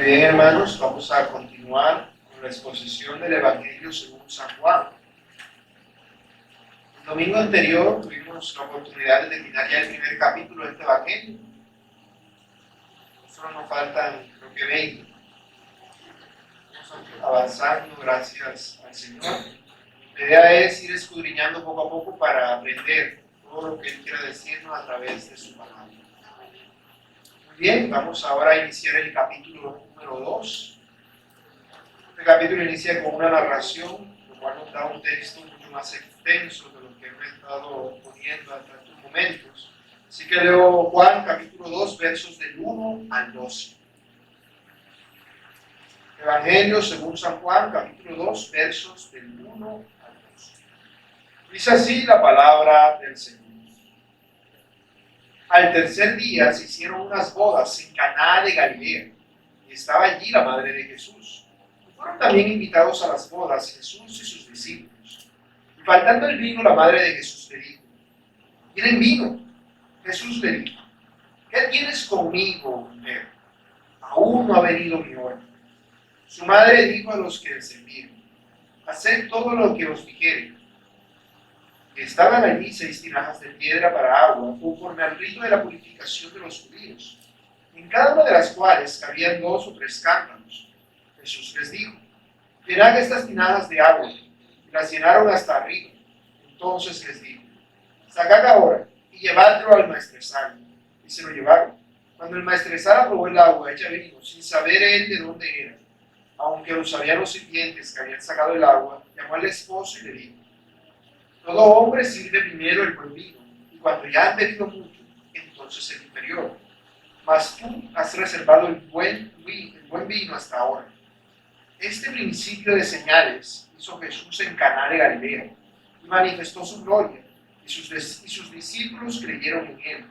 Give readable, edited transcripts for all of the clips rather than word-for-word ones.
Muy bien, hermanos, vamos a continuar con la exposición del Evangelio según San Juan. El domingo anterior tuvimos la oportunidad de terminar ya el primer capítulo de este Evangelio. Solo nos faltan, creo que 20. Vamos avanzando gracias al Señor. La idea es ir escudriñando poco a poco para aprender todo lo que Él quiere decirnos a través de su palabra. Muy bien, vamos ahora a iniciar el capítulo número 2. Este capítulo inicia con una narración, lo cual nos da un texto mucho más extenso de lo que hemos estado poniendo hasta estos momentos. Así que leo Juan capítulo 2, versos del 1 al 12. Evangelio según San Juan capítulo 2, versos del 1 al 12. Dice así la palabra del Señor. Al tercer día se hicieron unas bodas en Caná de Galilea, y estaba allí la madre de Jesús. Fueron también invitados a las bodas Jesús y sus discípulos. Y faltando el vino, la madre de Jesús le dijo: ¿Tienen vino? Jesús le dijo: ¿Qué tienes conmigo, mujer? Aún no ha venido mi hora. Su madre dijo a los que les servían: Haced todo lo que os dijere. Y estaban allí 6 tinajas de piedra para agua, conforme al rito de la purificación de los judíos, en cada una de las cuales cabían 2 o 3 cántaros. Jesús les dijo: Llenad estas tinajas de agua. Y las llenaron hasta arriba. Entonces les dijo: Sacad ahora y llevadlo al maestresal. Y se lo llevaron. Cuando el maestresal probó el agua hecha vino, sin saber él de dónde era, aunque lo sabían los sirvientes que habían sacado el agua, llamó al esposo y le dijo: Todo hombre sirve primero el buen vino, y cuando ya han bebido mucho, entonces el inferior. Mas tú has reservado el buen vino hasta ahora. Este principio de señales hizo Jesús en Caná de Galilea, y manifestó su gloria, y sus discípulos creyeron en él.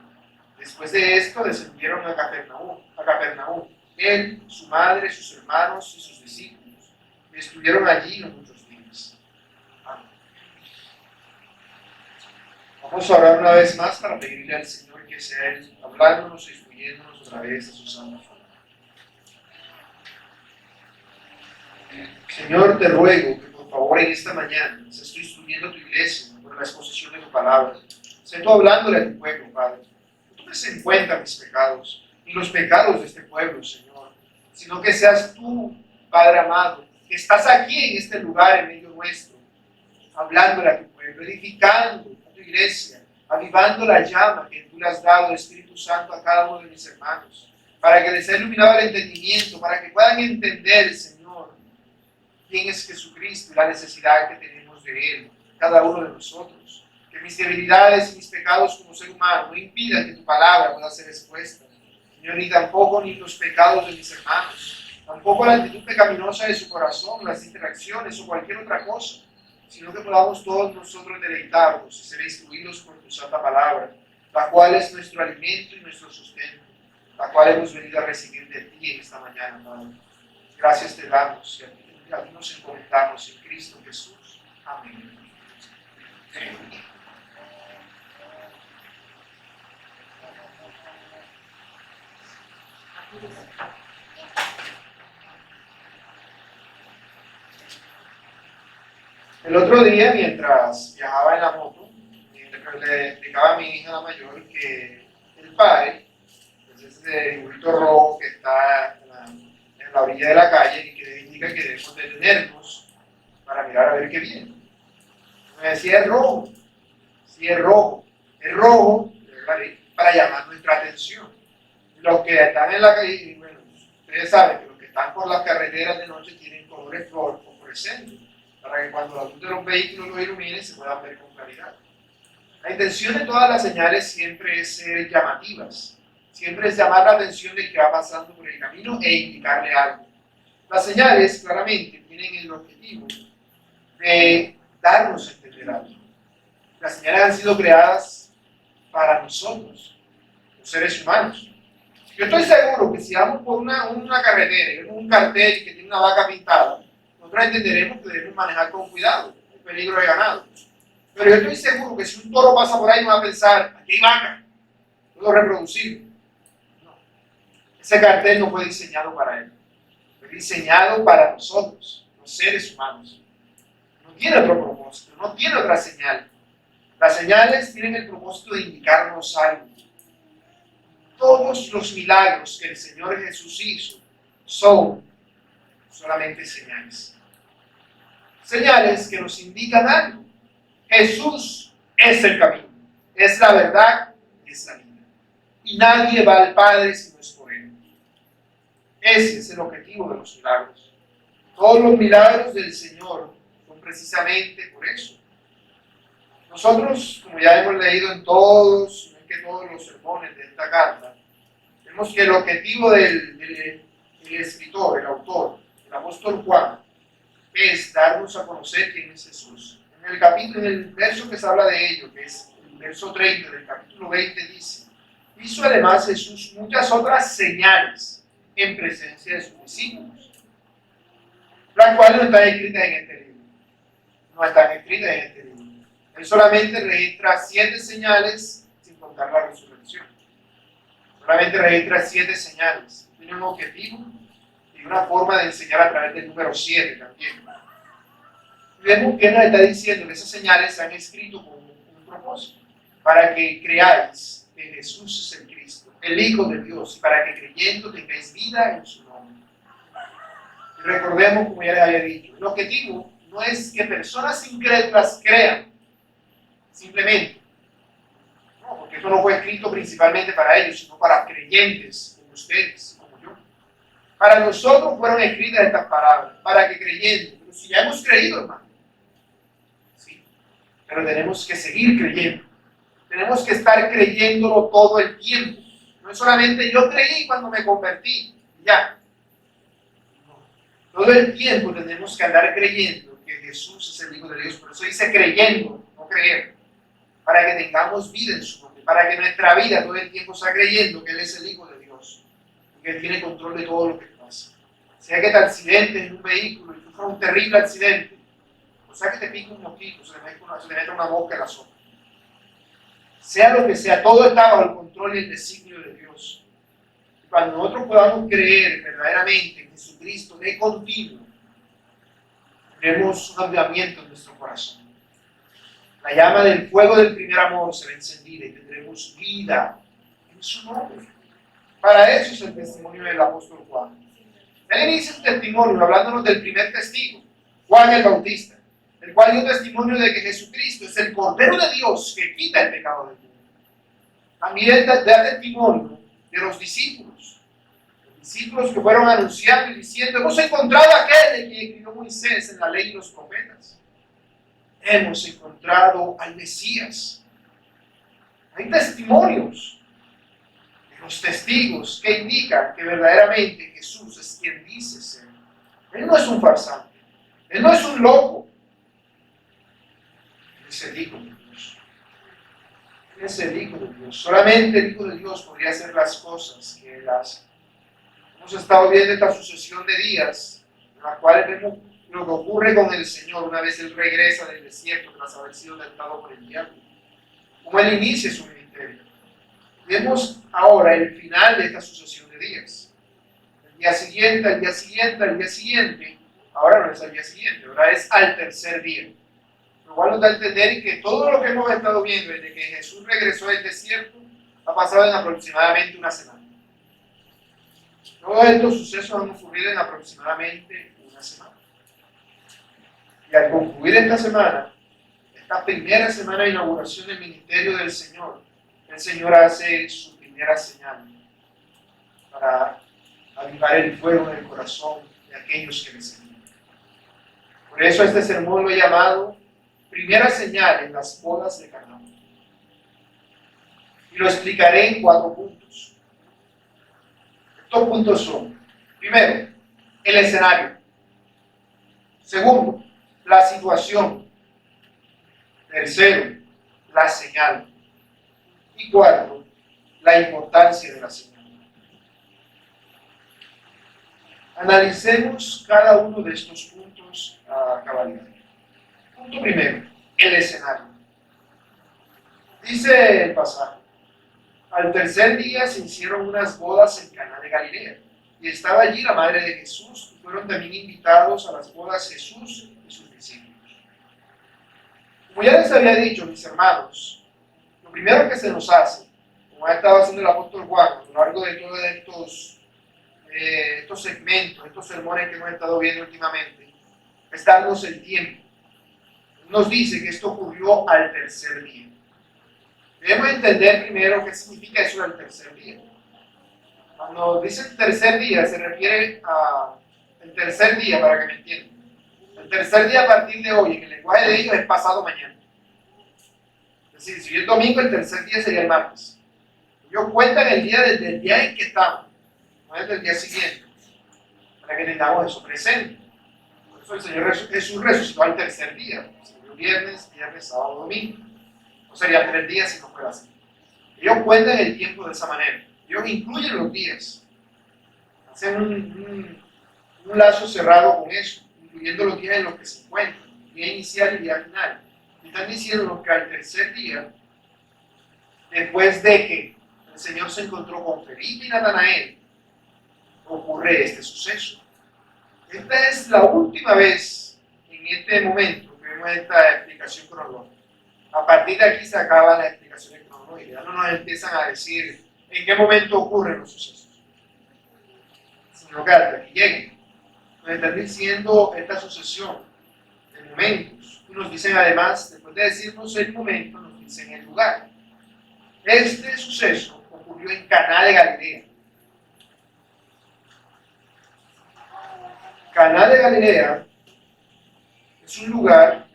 Después de esto descendieron a Capernaum, él, su madre, sus hermanos y sus discípulos, y estuvieron allí no muchos días. Amén. Vamos a orar una vez más para pedirle al Señor que sea Él hablándonos y instruyéndonos a través de su santo nombre. Señor, te ruego que por favor en esta mañana se estoy instruyendo a tu iglesia por la exposición de tu palabra. Sé tú hablándole a tu pueblo, Padre. No tomes en cuenta mis pecados, ni los pecados de este pueblo, Señor, sino que seas tú, Padre amado, que estás aquí en este lugar en medio nuestro, hablándole a tu pueblo, edificando a tu iglesia, avivando la llama que tú le has dado, Espíritu Santo, a cada uno de mis hermanos, para que les sea iluminado el entendimiento, para que puedan entender, Señor, quién es Jesucristo y la necesidad que tenemos de Él, cada uno de nosotros. Que mis debilidades y mis pecados como ser humano no impidan que tu palabra pueda ser expuesta. Señor, ni tampoco ni los pecados de mis hermanos, tampoco la actitud pecaminosa de su corazón, las distracciones o cualquier otra cosa, sino que podamos todos nosotros deleitarnos y ser instruidos por tu santa palabra, la cual es nuestro alimento y nuestro sustento, la cual hemos venido a recibir de ti en esta mañana, Padre. Gracias te damos y a ti nos encomendamos en Cristo Jesús. Amén. El otro día, mientras viajaba en la moto, le explicaba a mi hija la mayor que el padre, pues ese dibujito rojo que está en la orilla de la calle y que indica que debemos detenernos para mirar a ver qué viene. Me decía: es rojo. Sí, es rojo. Es rojo para llamar nuestra atención. Los que están en la calle, bueno, ustedes saben que los que están por las carreteras de noche tienen colores fluorescentes, para que cuando la luz de los vehículos los ilumine se puedan ver con claridad. La intención de todas las señales siempre es ser llamativas, siempre es llamar la atención del que va pasando por el camino e indicarle algo. Las señales claramente tienen el objetivo de darnos a entender algo. Las señales han sido creadas para nosotros, los seres humanos. Yo estoy seguro que si vamos por una carretera y vemos un cartel que tiene una vaca pintada, nosotros entenderemos que debemos manejar con cuidado el peligro de ganado. Pero yo estoy seguro que si un toro pasa por ahí no va a pensar: aquí hay vaca, puedo reproducirlo. No. Ese cartel no fue diseñado para él. Fue diseñado para nosotros, los seres humanos. No tiene otro propósito, no tiene otra señal. Las señales tienen el propósito de indicarnos algo. Todos los milagros que el Señor Jesús hizo son solamente señales. Señales que nos indican algo. Jesús es el camino, es la verdad y es la vida. Y nadie va al Padre si no es por Él. Ese es el objetivo de los milagros. Todos los milagros del Señor son precisamente por eso. Nosotros, como ya hemos leído en todos los sermones de esta carta, vemos que el objetivo del escritor, el autor, el apóstol Juan, es darnos a conocer quién es Jesús. En el verso que se habla de ello, que es el verso 30 del capítulo 20, dice: hizo además Jesús muchas otras señales en presencia de sus discípulos, las cuales no están escritas en este libro. No están escritas en este libro. Él solamente registra 7 señales, sin contar la resurrección. Solamente registra 7 señales. Tiene un objetivo y una forma de enseñar a través del número 7 también. Y vemos que nos está diciendo que esas señales se han escrito con un propósito, para que creáis que Jesús es el Cristo, el Hijo de Dios, y para que creyendo tengáis vida en su nombre. Y recordemos, como ya les había dicho, el objetivo no es que personas incrédulas crean, simplemente, no, porque eso no fue escrito principalmente para ellos, sino para creyentes como ustedes, como yo. Para nosotros fueron escritas estas palabras, para que creyendo, pero si ya hemos creído, hermano, sí, pero tenemos que seguir creyendo, tenemos que estar creyéndolo todo el tiempo. No es solamente yo creí cuando me convertí, ya. No. Todo el tiempo tenemos que andar creyendo que Jesús es el Hijo de Dios. Por eso dice creyendo, no creer. Para que tengamos vida en su nombre, para que nuestra vida todo el tiempo sea creyendo que Él es el Hijo de Dios, y que Él tiene control de todo lo que pasa. Sea que te accidentes en un vehículo y sufras un terrible accidente, o sea que te pique un mosquito, se le mete una mosca en la sopa. Sea lo que sea, todo está bajo el control y el designio de Dios. Y cuando nosotros podamos creer verdaderamente en Jesucristo de continuo, tendremos un avivamiento en nuestro corazón. La llama del fuego del primer amor será encendida y tendremos vida en su nombre. Para eso es el testimonio del apóstol Juan. Él inicia su testimonio hablándonos del primer testigo, Juan el Bautista, el cual dio testimonio de que Jesucristo es el Cordero de Dios que quita el pecado del mundo. También da testimonio de los discípulos que fueron anunciando y diciendo: hemos encontrado a aquel de quien escribió Moisés en la ley y los profetas. Hemos encontrado al Mesías. Hay testimonios de los testigos que indican que verdaderamente Jesús es quien dice ser. Él no es un farsante, Él no es un loco, Él es el Hijo de Dios. Él es el Hijo de Dios. Solamente el Hijo de Dios podría hacer las cosas que Él hace. Hemos estado viendo esta sucesión de días en las cuales vemos lo que ocurre con el Señor una vez Él regresa del desierto tras haber sido tentado por el diablo. Cómo Él inicia su ministerio. Vemos ahora el final de esta sucesión de días. El día siguiente, al día siguiente, al día siguiente. Ahora no es al día siguiente, ahora es al tercer día. Lo cual nos da a entender que todo lo que hemos estado viendo desde que Jesús regresó del desierto ha pasado en aproximadamente una semana. Todos estos sucesos han ocurrido en aproximadamente una semana. Y al concluir esta semana, esta primera semana de inauguración del ministerio del Señor, el Señor hace su primera señal para avivar el fuego en el corazón de aquellos que le seguían. Por eso este sermón lo he llamado primera señal en las bodas de Caná. Y lo explicaré en 4 puntos. Estos puntos son: primero, el escenario. Segundo, la situación. Tercero, la señal. Y 4, la importancia de la señal. Analicemos cada uno de estos puntos a cabalidad. Punto primero, el escenario. Dice el pasaje: al tercer día se hicieron unas bodas en Caná de Galilea. y estaba allí la madre de Jesús, y fueron también invitados a las bodas Jesús y sus discípulos. Como ya les había dicho, mis hermanos, lo primero que se nos hace, como ha estado haciendo el apóstol Juan a lo largo de todos estos segmentos, estos sermones que hemos estado viendo últimamente, es darnos el tiempo. Nos dice que esto ocurrió al tercer día. Debemos entender primero qué significa eso del tercer día. Cuando dice el tercer día, se refiere al tercer día, para que me entiendan. El tercer día a partir de hoy, en el lenguaje de ellos, es pasado mañana. Es decir, si hoy es domingo, el tercer día sería el martes. Ellos cuentan el día desde el día en que estamos, no desde el día siguiente, para que tengamos eso presente. Por eso el Señor Jesús resucitó al tercer día. Viernes, sábado, domingo. No serían 3 días si no fuera así. Ellos cuentan el tiempo de esa manera. Ellos incluyen los días. Hacen un lazo cerrado con eso, incluyendo los días en los que se encuentran, día inicial y día final. Y están diciendo que al tercer día, después de que el Señor se encontró con Felipe y Natanael, ocurre este suceso. Esta es la última vez en este momento que vemos esta explicación cronológica. A partir de aquí se acaban las explicaciones cronológicas. Ya no nos empiezan a decir en qué momento ocurren los sucesos, sino que hasta que lleguen. Nos están diciendo esta sucesión de momentos. Y nos dicen además, después de decirnos el momento, nos dicen el lugar. Este suceso ocurrió en Caná de Galilea. Caná de Galilea es un lugar,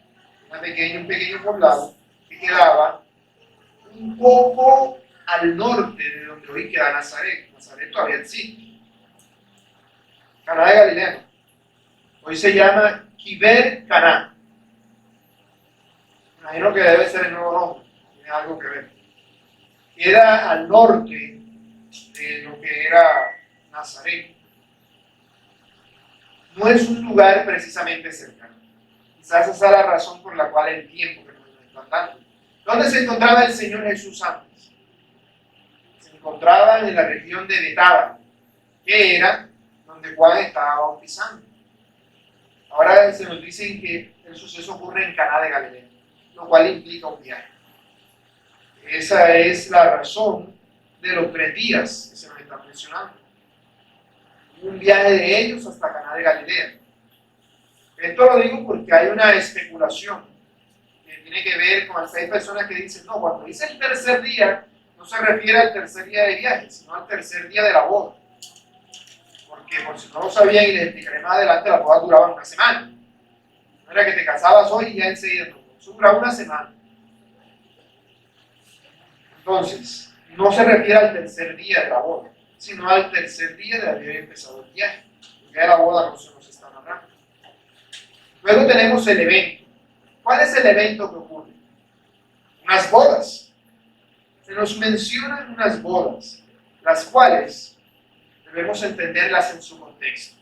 un pequeño poblado, que quedaba un poco al norte de donde hoy queda Nazaret. Nazaret todavía existe. Caná de Galilea. Hoy se llama Kiber Caná. Imagino que debe ser el nuevo nombre. Tiene algo que ver. Queda al norte de lo que era Nazaret. No es un lugar precisamente cercano. Quizás esa es la razón por la cual el tiempo que nos están dando. ¿Dónde se encontraba el Señor Jesús antes? Se encontraba en la región de Betábara, que era donde Juan estaba bautizando. Ahora se nos dice que el suceso ocurre en Caná de Galilea, lo cual implica un viaje. Esa es la razón de los 3 días que se nos están mencionando. Un viaje de ellos hasta Caná de Galilea. Esto lo digo porque hay una especulación que tiene que ver con hay personas que dicen, no, cuando dice el tercer día, no se refiere al tercer día de viaje, sino al tercer día de la boda. Porque por si no lo sabían y les explicaré más adelante, las bodas duraban una semana. No era que te casabas hoy y ya enseguida, no, eso duraba una semana. Entonces, no se refiere al tercer día de la boda, sino al tercer día de haber empezado el viaje. Porque ya la boda no se nos está narrando. Luego tenemos el evento. ¿Cuál es el evento que ocurre? Unas bodas. Se nos mencionan unas bodas, las cuales debemos entenderlas en su contexto.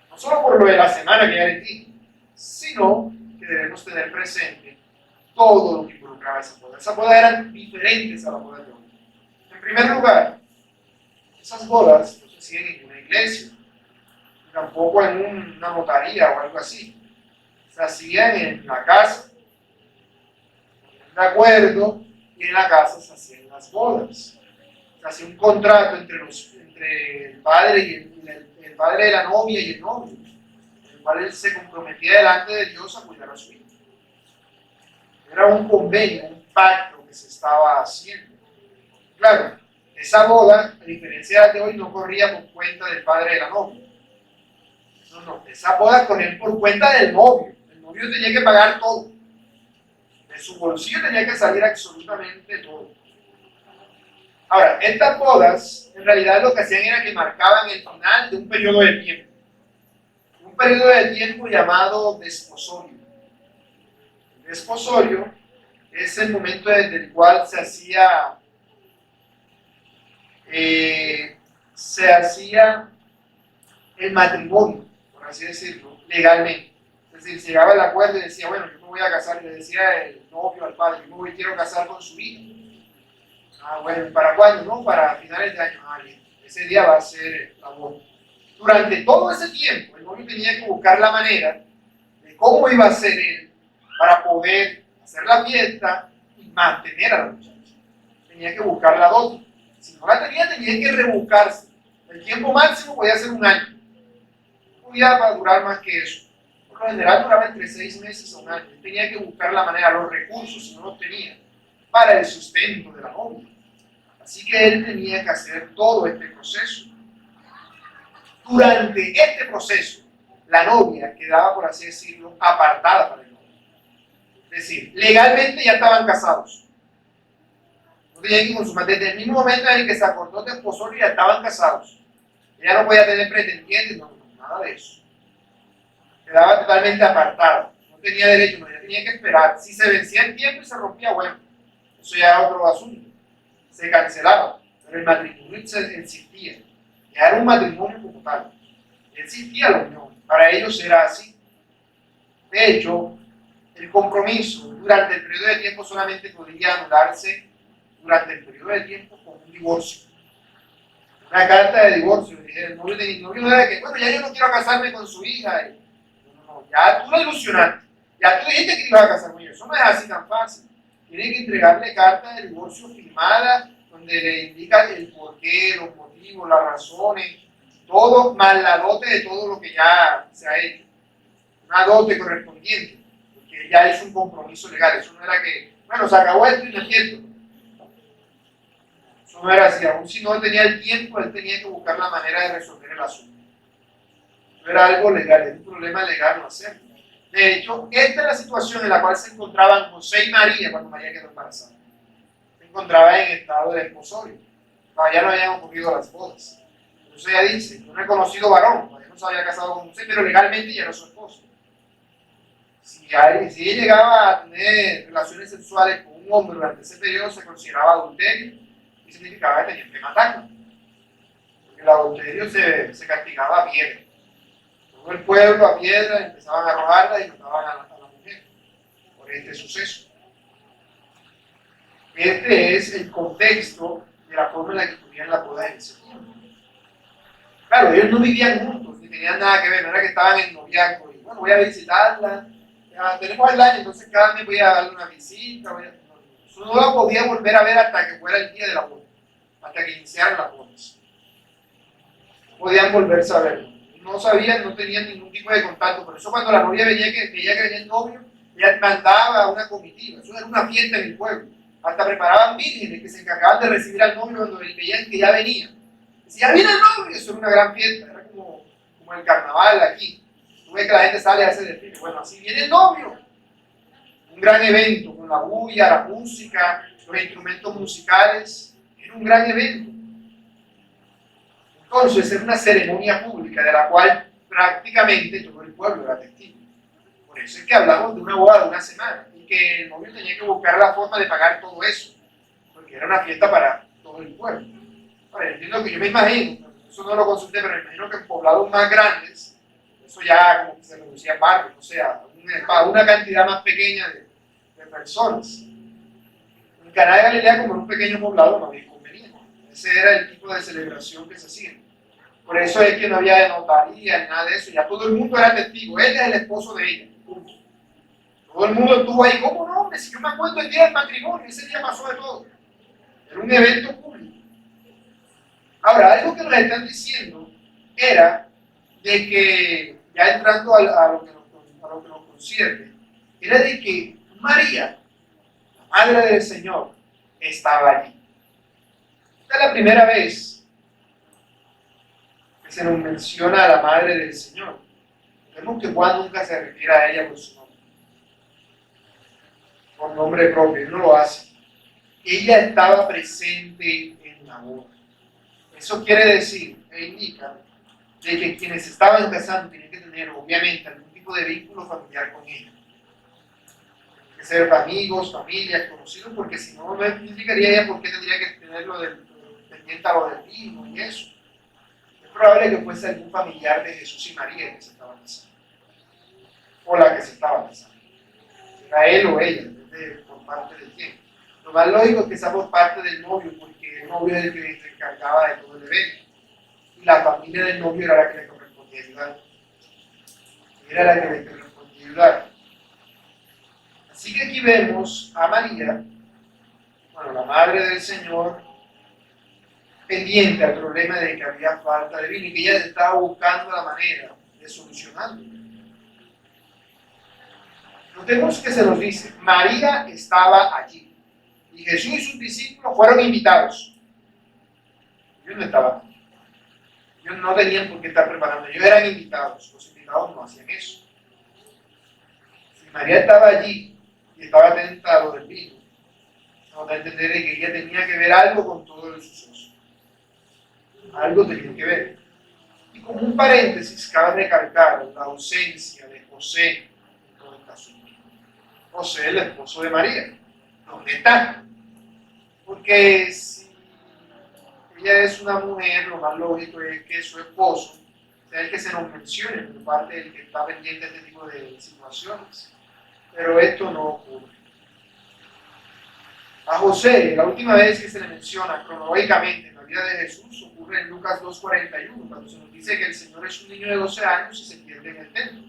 No solo por lo de la semana que ya les dije, sino que debemos tener presente todo lo que involucraba esa boda. Esas bodas eran diferentes a las bodas de hoy. En primer lugar, esas bodas no se hacían en una iglesia, tampoco en una notaría o algo así. Se hacían en la casa, de acuerdo, y en la casa se hacían las bodas. Se hacía un contrato entre el padre y el padre de la novia y el novio, en el cual él se comprometía delante de Dios a cuidar a su hijo. Era un convenio, un pacto que se estaba haciendo. Claro, esa boda, a diferencia de hoy, no corría por cuenta del padre de la novia. No, esa boda corría por cuenta del novio. El novio tenía que pagar todo. De su bolsillo tenía que salir absolutamente todo. Ahora, estas bodas, en realidad lo que hacían era que marcaban el final de un periodo de tiempo. Un periodo de tiempo llamado desposorio. El desposorio es el momento desde el cual se hacía el matrimonio, por así decirlo, legalmente. Es decir, se llegaba al acuerdo y decía, bueno, yo me voy a casar, y le decía el novio al padre, yo me quiero casar con su hija. Ah, bueno, ¿para cuándo? No, para finales de año. Ah, bien. ese día va a ser la boda. Durante todo ese tiempo, el novio tenía que buscar la manera de cómo iba a ser él para poder hacer la fiesta y mantener a la muchacha. Tenía que buscar la dote. Si no la tenía, tenía que rebuscarse. El tiempo máximo podía ser un año. No podía durar más que eso. Por lo general duraba entre 6 meses a un año. Él tenía que buscar la manera, los recursos, si no los tenía, para el sustento de la novia. Así que él tenía que hacer todo este proceso. Durante este proceso, la novia quedaba, por así decirlo, apartada para el novio. Es decir, legalmente ya estaban casados. No tenían que consumar. Desde el mismo momento en el que se acordó de esposorio ya estaban casados. Ella no podía tener pretendientes, no, nada de eso. Quedaba totalmente apartada. No tenía derecho, no, ella tenía que esperar. Si se vencía el tiempo y se rompía, bueno, eso ya era otro asunto. Se cancelaba. Pero el matrimonio existía. Ya era un matrimonio como tal. Existía la unión. Para ellos era así. De hecho, el compromiso durante el periodo de tiempo solamente podía anularse durante el periodo de tiempo con un divorcio. Una carta de divorcio. El novio no era de que, bueno, ya yo no quiero casarme con su hija. No, ya tú lo ilusionaste. Ya tú dijiste que te ibas a casar con ella. Eso no es así tan fácil. Tienen que entregarle carta de divorcio firmada donde le indica el porqué, los motivos, las razones, todo, más la dote de todo lo que ya se ha hecho. Una dote correspondiente, porque ya es un compromiso legal. Eso no era que, bueno, se acabó esto y no es cierto. Eso no era así. Aún si no tenía el tiempo, él tenía que buscar la manera de resolver el asunto. No era algo legal, era un problema legal no hacerlo. De hecho, esta es la situación en la cual se encontraban José y María cuando María quedó embarazada. Se encontraba en estado de desposorio. Todavía no habían ocurrido las bodas. Entonces ella dice, un reconocido varón, todavía no se había casado con José, pero legalmente ya era su esposo. Si ella llegaba a tener relaciones sexuales con un hombre durante ese periodo, se consideraba adulterio y significaba que tenían que matarlo. Porque el adulterio se castigaba a piedra. Todo el pueblo a piedra empezaban a arrojarla y mataban a la mujer por este suceso. Este es el contexto de la forma en la que tuvieron la boda en ese tiempo. Claro, ellos no vivían juntos, ni tenían nada que ver, no era que estaban en noviazgo y bueno, voy a visitarla, tenemos el año, entonces cada mes voy a darle una visita, eso no la podía volver a ver hasta que fuera el día de la boda, hasta que iniciaran las bodas. No podían volverse a ver, no sabían, no tenían ningún tipo de contacto, por eso cuando la novia veía que venía el novio, ella mandaba a una comitiva, eso era una fiesta en el pueblo. Hasta preparaban vírgenes que se encargaban de recibir al novio cuando veían que ya venía. Si ya viene el novio, eso era una gran fiesta, era como el carnaval aquí. Tú ves que la gente sale a ese desfile. Bueno, así viene el novio. Un gran evento, con la bulla, la música, los instrumentos musicales. Era un gran evento. Entonces, era una ceremonia pública de la cual prácticamente todo el pueblo era testigo. Por eso es que hablamos de una boda de una semana y que el novio tenía que buscar la forma de pagar todo eso, porque era una fiesta para todo el pueblo. Ahora, entiendo que yo me imagino, eso no lo consulté, pero me imagino que en poblados más grandes, eso ya como que se reducía a barrios, o sea, a una cantidad más pequeña de personas. En Caná de Galilea, como en un pequeño poblado, no había inconveniente. Ese era el tipo de celebración que se hacía. Por eso es que no había notaría ni nada de eso, ya todo el mundo era testigo, él es el esposo de ella. Todo el mundo estuvo ahí, ¿cómo no, hombre? Si yo me acuerdo el día del matrimonio, ese día pasó de todo. Era un evento público. Ahora, algo que nos están diciendo era de que, ya entrando a lo que nos concierne, era de que María, la madre del Señor, estaba allí. Esta es la primera vez que se nos menciona a la madre del Señor. Vemos que Juan nunca se refiere a ella por su nombre, por nombre propio, él no lo hace. Ella estaba presente en la boda. Eso quiere decir, e indica, de que quienes estaban casando tenían que tener, obviamente, algún tipo de vínculo familiar con ella. Tienen que ser amigos, familias, conocidos, porque si no, no explicaría ella por qué tendría que tenerlo pendiente a lo del vino y eso. Es probable que fuese algún familiar de Jesús y María que se estaban casando, o la que se estaba casando. Era él o ella, por parte de quién. Lo más lógico es que sea por parte del novio, porque el novio es el que se encargaba de todo el evento. y la familia del novio era la que le correspondía ayudar. Era la que le correspondía ayudar. Así que aquí vemos a María, bueno, la madre del Señor, pendiente al problema de que había falta de vino y que ella estaba buscando la manera de solucionarlo. Notemos que se nos dice, María estaba allí y Jesús y sus discípulos fueron invitados. Ellos no estaban allí. Ellos no tenían por qué estar preparando, ellos eran invitados. Los invitados no hacían eso. Si María estaba allí y estaba tentado del vino, nos da a entender que ella tenía que ver algo con todo el suceso. Algo tenía que ver. Y como un paréntesis, cabe recalcar la ausencia de José en todo este asunto. José, el esposo de María. ¿Dónde está? Porque si ella es una mujer, lo más lógico es que su esposo sea el que se nos mencione por parte del que está pendiente de este tipo de situaciones. Pero esto no ocurre. A José, la última vez que se le menciona cronológicamente en la vida de Jesús, ocurre en Lucas 2:41, cuando se nos dice que el Señor es un niño de 12 años y se pierde en el templo.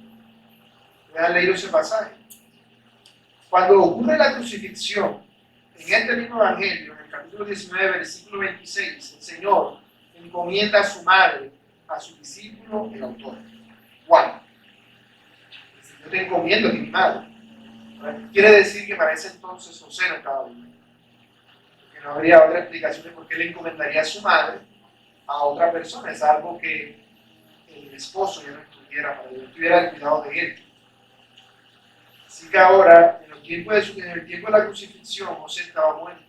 ¿Han leído ese pasaje? Cuando ocurre la crucifixión, en este mismo evangelio, en el capítulo 19, versículo 26, el Señor encomienda a su madre, a su discípulo, el autor, Juan. El Señor te encomienda a ti, mi madre. Quiere decir que para ese entonces José no estaba vivo. No habría otra explicación de por qué le encomendaría a su madre a otra persona. Es algo que el esposo ya no estuviera, para que no tuviera el cuidado de él. Así que ahora, en el tiempo de la crucifixión, José estaba muerto.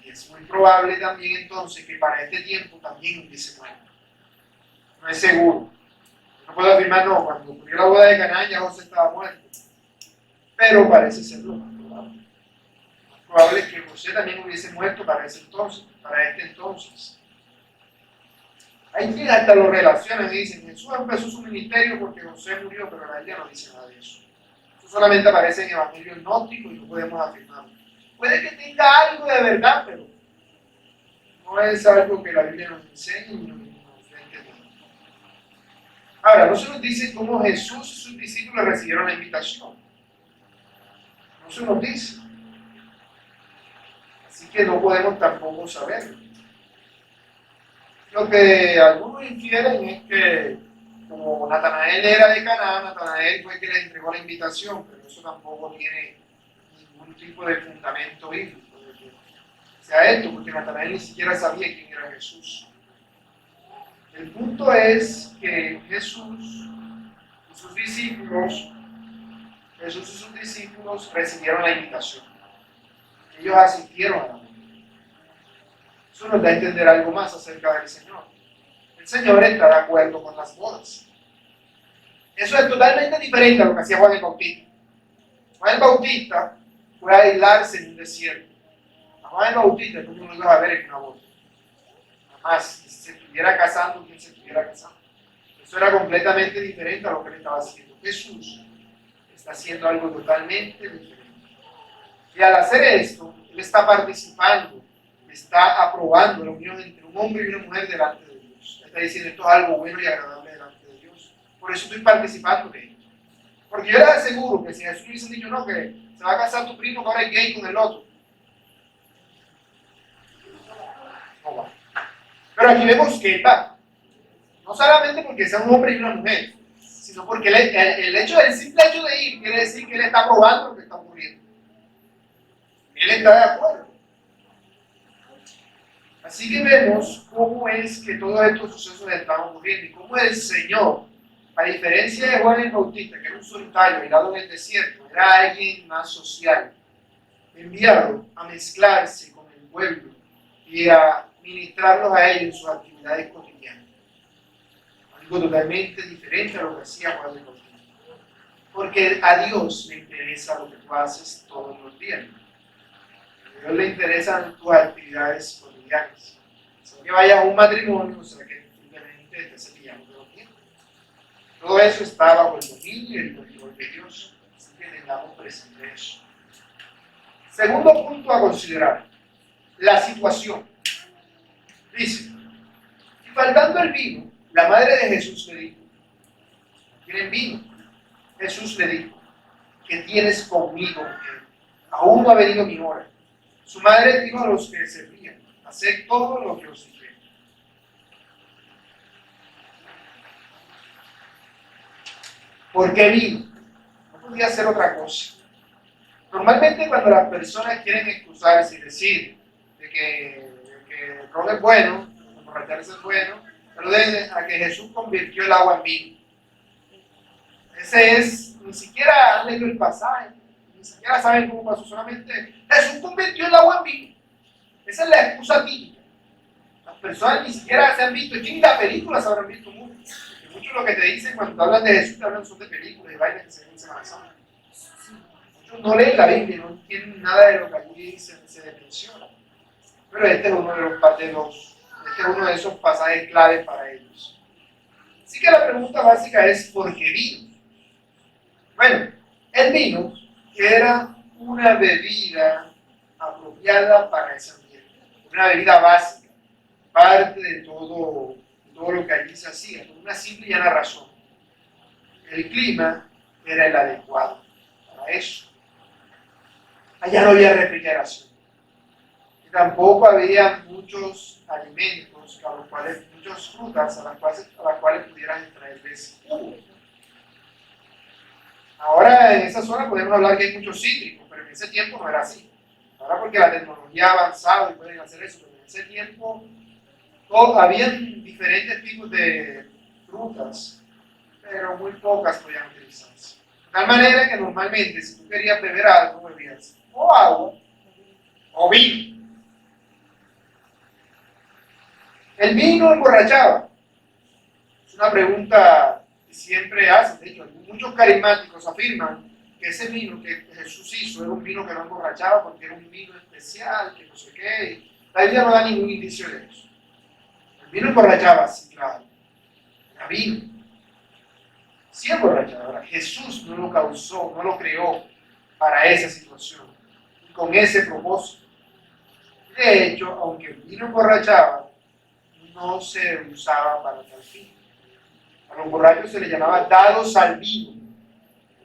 Y es muy probable también entonces que para este tiempo también hubiese muerto. No es seguro. No puedo afirmar, no, cuando ocurrió la boda de Caná ya José estaba muerto. Pero parece ser lo más probable. Probable es que José también hubiese muerto para ese entonces, para este entonces. Hay quienes hasta lo relacionan y dicen, Jesús empezó su ministerio porque José murió, pero la Biblia no dice nada de eso. Eso solamente aparece en evangelios gnósticos y no podemos afirmarlo. Puede que tenga algo de verdad, pero no es algo que la Biblia nos enseña y nos enseña. Ahora, no se nos dice cómo Jesús y sus discípulos recibieron la invitación. No se nos dice. Así que no podemos tampoco saberlo. Lo que algunos infieren es que, como Natanael era de Caná, Natanael fue el que le entregó la invitación, pero eso tampoco tiene ningún tipo de fundamento bíblico de que sea esto, porque Natanael ni siquiera sabía quién era Jesús. El punto es que Jesús y sus discípulos recibieron la invitación. Ellos asistieron a la boda. Eso nos da a entender algo más acerca del Señor. El Señor está de acuerdo con las bodas. Eso es totalmente diferente a lo que hacía Juan el Bautista. Juan el Bautista fue a aislarse en un desierto. A Juan el Bautista tú no lo ibas a ver en una boda. Jamás, si se estuviera casando, quien se estuviera casando. Eso era completamente diferente a lo que él estaba haciendo. Jesús está haciendo algo totalmente diferente. Y al hacer esto, él está participando, está aprobando la unión entre un hombre y una mujer delante de Dios. Está diciendo, esto es algo bueno y agradable delante de Dios. Por eso estoy participando de esto. Porque yo les aseguro que si Jesús hubiese dicho, no, que se va a casar tu primo que ahora es gay con el otro. No va. Pero aquí vemos que él va. No solamente porque sea un hombre y una mujer, sino porque el simple hecho de ir quiere decir que él está aprobando lo que está ocurriendo. Él está de acuerdo. Así que vemos cómo es que todos estos sucesos están ocurriendo y cómo el Señor, a diferencia de Juan el Bautista, que era un solitario aislado en el desierto, era alguien más social, enviado a mezclarse con el pueblo y a ministrarlos a ellos en sus actividades cotidianas. Algo totalmente diferente a lo que hacía Juan el Bautista. Porque a Dios le interesa lo que tú haces todos los días. A Dios le interesan tus actividades cotidianas. Sea que vayas a un matrimonio, o sea que simplemente estés cepillando de los dientes. Todo eso está bajo el dominio y el control de Dios. Así que tengamos presente eso. Segundo punto a considerar: la situación. Dice, y faltando el vino, La madre de Jesús le dijo, ¿quieren vino? Jesús le dijo, ¿qué tienes conmigo, mujer? Aún no ha venido mi hora. Su madre dijo a los que servían, haced todo lo que os dijere. ¿Por qué vino? No podía hacer otra cosa. Normalmente cuando las personas quieren excusarse y decir de que el ron es bueno, emborracharse es bueno, aluden a que Jesús convirtió el agua en vino. Ese es, ni siquiera han leído el pasaje, ni siquiera saben cómo pasó, solamente Jesús convirtió el agua en vino. Esa es la excusa típica. Las personas ni siquiera se han visto, es que ni las películas habrán visto mucho. Porque mucho lo que te dicen cuando te hablan de Jesús, te hablan son de películas, de vainas que se ven en Semana Santa. Muchos no leen la Biblia, no entienden nada de lo que allí se menciona. Pero este es uno de esos pasajes claves para ellos. Así que la pregunta básica es, ¿por qué vino? Bueno, el vino era una bebida apropiada para ese ambiente, una bebida básica, parte de todo lo que allí se hacía, por una simple y llana razón. El clima era el adecuado para eso. Allá no había refrigeración. Y tampoco había muchos alimentos, muchas frutas a las cuales pudieran extraerles jugo. Ahora en esa zona podemos hablar que hay muchos cítricos, pero en ese tiempo no era así. Ahora porque la tecnología ha avanzado y pueden hacer eso, pero en ese tiempo habían diferentes tipos de frutas, pero muy pocas podían utilizarse. De tal manera que normalmente si tú querías beber algo, bebías o agua o vino. ¿El vino emborrachaba? Es una pregunta que siempre hacen. De hecho, muchos carismáticos afirman que ese vino que Jesús hizo era un vino que no emborrachaba porque era un vino especial, que no sé qué. La Biblia no da ningún indicio de eso. El vino emborrachaba, sí, claro. Era vino. Sí emborrachaba. Ahora, Jesús no lo causó, no lo creó para esa situación y con ese propósito. De hecho, aunque el vino emborrachaba, no se usaba para tal fin. A los borrachos se les llamaba dados al vino.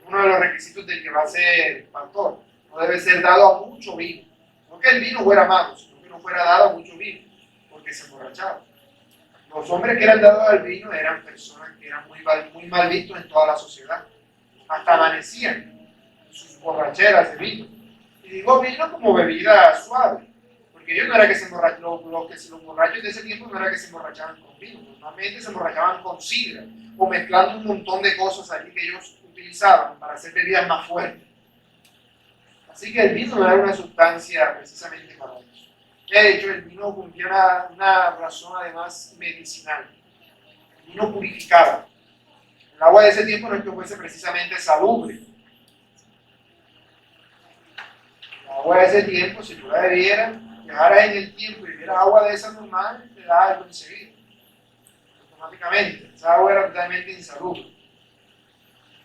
Uno de los requisitos del que va a ser pastor. No debe ser dado a mucho vino. No que el vino fuera malo, sino que no fuera dado a mucho vino, porque se emborrachaba. Los hombres que eran dados al vino eran personas que eran muy mal vistos en toda la sociedad. Hasta amanecían en sus borracheras de vino. Y digo vino como bebida suave. Porque ellos no era que se emborrachaban, los borrachos de ese tiempo no era que se emborrachaban con vino. Normalmente se emborrachaban con sidra o mezclando un montón de cosas allí que ellos utilizaban para hacer bebidas más fuertes. Así que el vino no era una sustancia precisamente para eso. De hecho, el vino cumplía una razón además medicinal. El vino purificaba. El agua de ese tiempo no es que fuese precisamente salubre. El agua de ese tiempo, si tú la bebieras, dejaras en el tiempo y bebieras agua de esa normal, te da algo enseguida. Automáticamente. Esa agua era totalmente insalubre.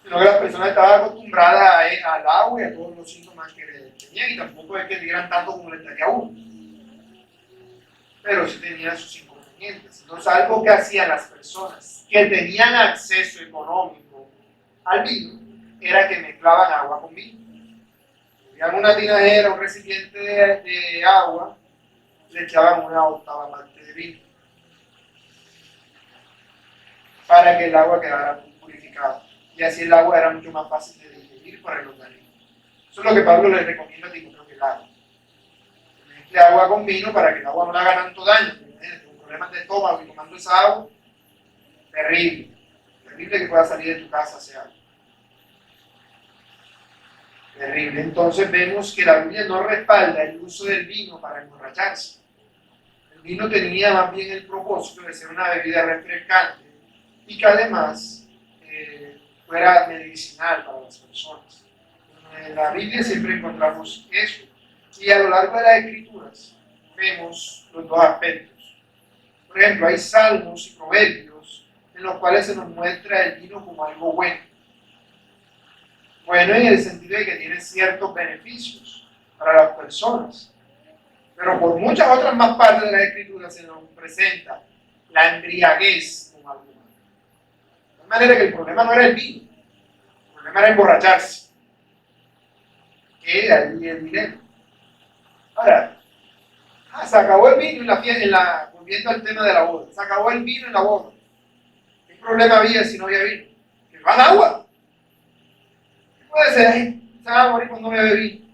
Sino que las personas estaban acostumbradas al agua y a todos los síntomas que tenían, y tampoco es que dieran tanto como les daría a uno. Pero sí tenían sus inconvenientes. Entonces, algo que hacían las personas que tenían acceso económico al vino era que mezclaban agua con vino. Tenían una tinajera, un recipiente de agua, le echaban una octava parte de vino para que el agua quedara purificada. Y así el agua era mucho más fácil de digerir para el organismo. Eso es lo que Pablo le recomienda a Timoteo que haga. Mezcle agua con vino para que el agua no le haga tanto daño. Imagínate, con problemas de estómago y tomando esa agua, terrible. Terrible que pueda salir de tu casa ese agua. Terrible. Entonces vemos que la Biblia no respalda el uso del vino para emborracharse. El vino tenía más bien el propósito de ser una bebida refrescante y que además fuera medicinal para las personas. En la Biblia siempre encontramos eso. Y a lo largo de las Escrituras vemos los dos aspectos. Por ejemplo, hay salmos y proverbios en los cuales se nos muestra el vino como algo bueno. Bueno en el sentido de que tiene ciertos beneficios para las personas. Pero por muchas otras más partes de la Escritura se nos presenta la embriaguez con algo malo. De manera que el problema no era el vino, el problema era emborracharse. Que allí el dinero. Ahora, se acabó el vino volviendo al tema de la boda, se acabó el vino en la boda. ¿Qué problema había si no había vino? Que van agua. ¿Qué puede ser? Ay, se va a morir cuando no bebe vino.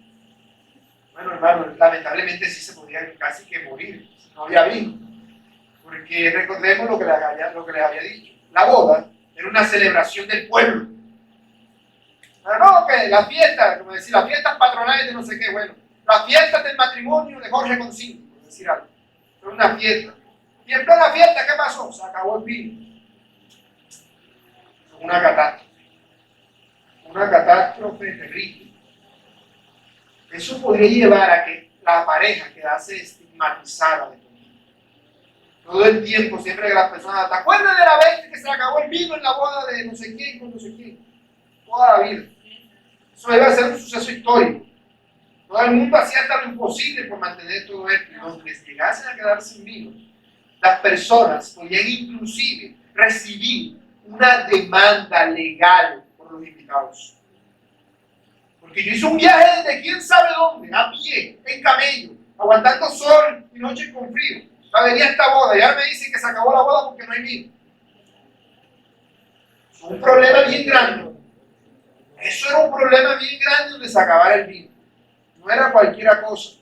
Bueno, hermano, lamentablemente sí se podía casi que morir si no había vino. Porque recordemos lo que les había dicho. La boda era una celebración del pueblo. Pero no, que la fiesta, como decir, las fiestas patronales de no sé qué, bueno, las fiestas del matrimonio de Jorge con Cindy, por decir algo. Era una fiesta. Y en plena fiesta, ¿qué pasó? Se acabó el vino. Una catástrofe. Una catástrofe terrible. Eso podría llevar a que la pareja quedase estigmatizada de todo. Todo el tiempo, siempre que las personas, ¿te acuerdas de la vez que se acabó el vino en la boda de no sé quién con no sé quién? Toda la vida. Eso iba a ser un suceso histórico. Todo el mundo hacía hasta lo imposible por mantener todo esto. Y donde les llegasen a quedar sin vino, las personas podían inclusive recibir una demanda legal por los invitados. Porque yo hice un viaje desde quién sabe dónde, a pie, en camello, aguantando sol y noche con frío. Venía esta boda y ahora me dicen que se acabó la boda porque no hay vino. Es un problema bien grande. Eso era un problema bien grande donde se acabara el vino. No era cualquier cosa.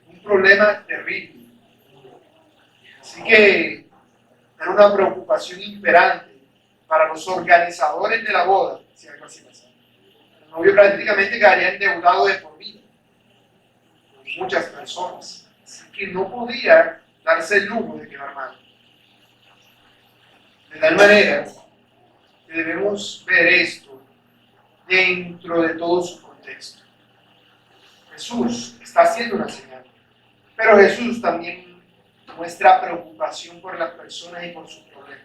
Un problema terrible. Así que era una preocupación imperante para los organizadores de la boda, si algo así pasaba. El novio prácticamente quedaría endeudado de por vida. Con muchas personas. Así que no podía darse el lujo de quedar mal. De tal manera que debemos ver esto dentro de todo su contexto. Jesús está haciendo una señal, pero Jesús también muestra preocupación por las personas y por sus problemas.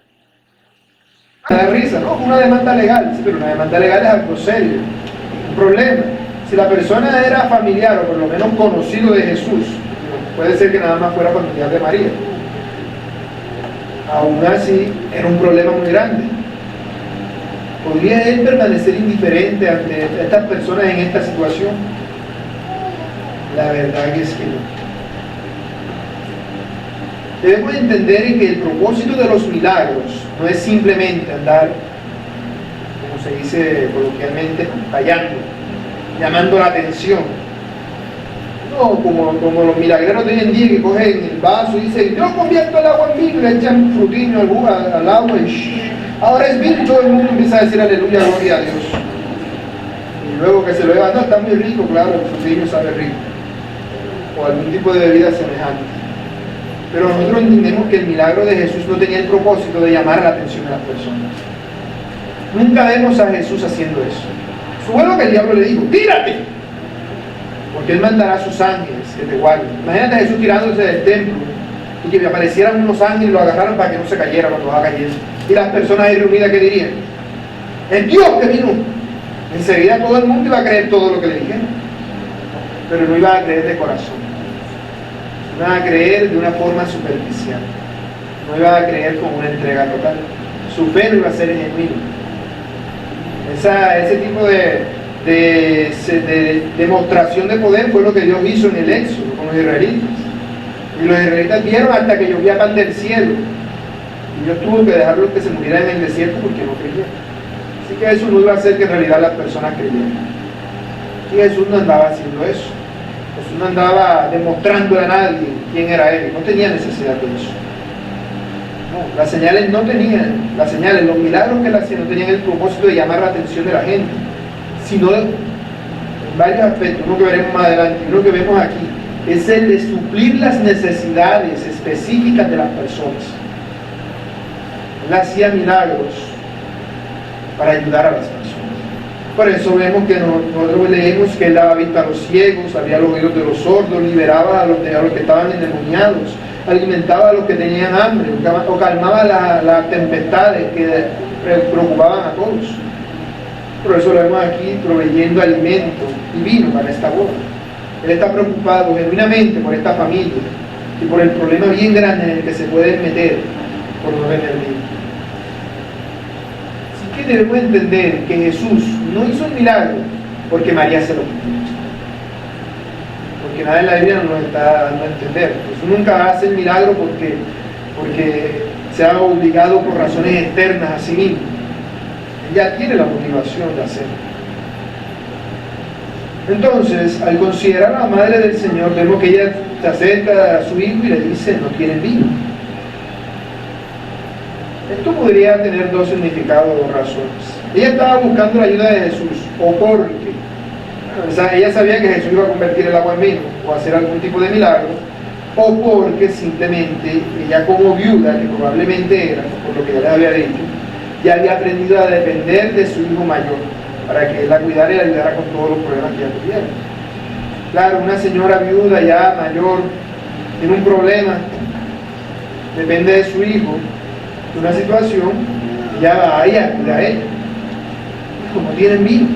Me da risa, ¿no? Una demanda legal, sí, pero una demanda legal es algo serio, un problema. Si la persona era familiar o por lo menos conocido de Jesús, puede ser que nada más fuera familiar de María. Aún así, era un problema muy grande. ¿Podría él permanecer indiferente ante estas personas en esta situación? La verdad es que no. Debemos entender que el propósito de los milagros no es simplemente andar, como se dice coloquialmente, callando, llamando la atención. No, como los milagreros de hoy en día que cogen el vaso y dicen, yo convierto el agua en vino, le echan frutiño al agua y ahora es vino, y todo el mundo empieza a decir aleluya, gloria a Dios. Y luego que se lo beba, no, está muy rico, claro, el frutiño sabe rico. O algún tipo de bebida semejante. Pero nosotros entendemos que el milagro de Jesús no tenía el propósito de llamar la atención de las personas. Nunca vemos a Jesús haciendo eso. Fue lo que el diablo le dijo, tírate. Porque él mandará a sus ángeles que te guarden. Imagínate a Jesús tirándose del templo y que aparecieran unos ángeles y lo agarraran para que no se cayera cuando va cayendo. Y las personas ahí reunidas, ¿qué dirían? El Dios que vino. Enseguida todo el mundo iba a creer todo lo que le dijeron. Pero no iba a creer de corazón. Iba a creer de una forma superficial. No iba a creer con una entrega total. Su fe no iba a ser genuina. Ese tipo de demostración de poder fue lo que Dios hizo en el Éxodo con los israelitas. Y los israelitas vieron hasta que llovía pan del cielo. Y Dios tuvo que dejarlos que se murieran en el desierto porque no creían. Así que eso no iba a hacer que en realidad las personas creyeran. Y Jesús no andaba haciendo eso. Jesús no andaba demostrándole a nadie quién era Él. No tenía necesidad de eso. No, las señales no tenían, los milagros que él hacía no tenían el propósito de llamar la atención de la gente, sino en varios aspectos. Uno que veremos más adelante, uno que vemos aquí, es el de suplir las necesidades específicas de las personas. Él hacía milagros para ayudar a las personas. Por eso vemos que nosotros leemos que él daba vista a los ciegos, abría los oídos de los sordos, liberaba a los que estaban endemoniados, alimentaba a los que tenían hambre, o calmaba las tempestades que preocupaban a todos. Por eso lo vemos aquí proveyendo alimento y vino para esta boda. Él está preocupado genuinamente por esta familia y por el problema bien grande en el que se pueden meter por no tener vino. que debemos entender que Jesús no hizo un milagro porque María se lo pidió. Porque nada en la Biblia nos está dando a entender. Jesús nunca hace el milagro porque se ha obligado por razones externas a sí mismo. Ella tiene la motivación de hacerlo. Entonces, al considerar a la madre del Señor, vemos que ella se acerca a su hijo y le dice: no tienen vino. Esto podría tener dos significados o razones. Ella estaba buscando la ayuda de Jesús, o porque ella sabía que Jesús iba a convertir el agua en vino, o hacer algún tipo de milagro, o porque simplemente ella, como viuda, que probablemente era, por lo que ya les había dicho, ya había aprendido a depender de su hijo mayor, para que él la cuidara y la ayudara con todos los problemas que ella tuviera. Claro, una señora viuda ya mayor tiene un problema, depende de su hijo, de una situación, y ya va ahí a cuidar a ella. Como tienen vino.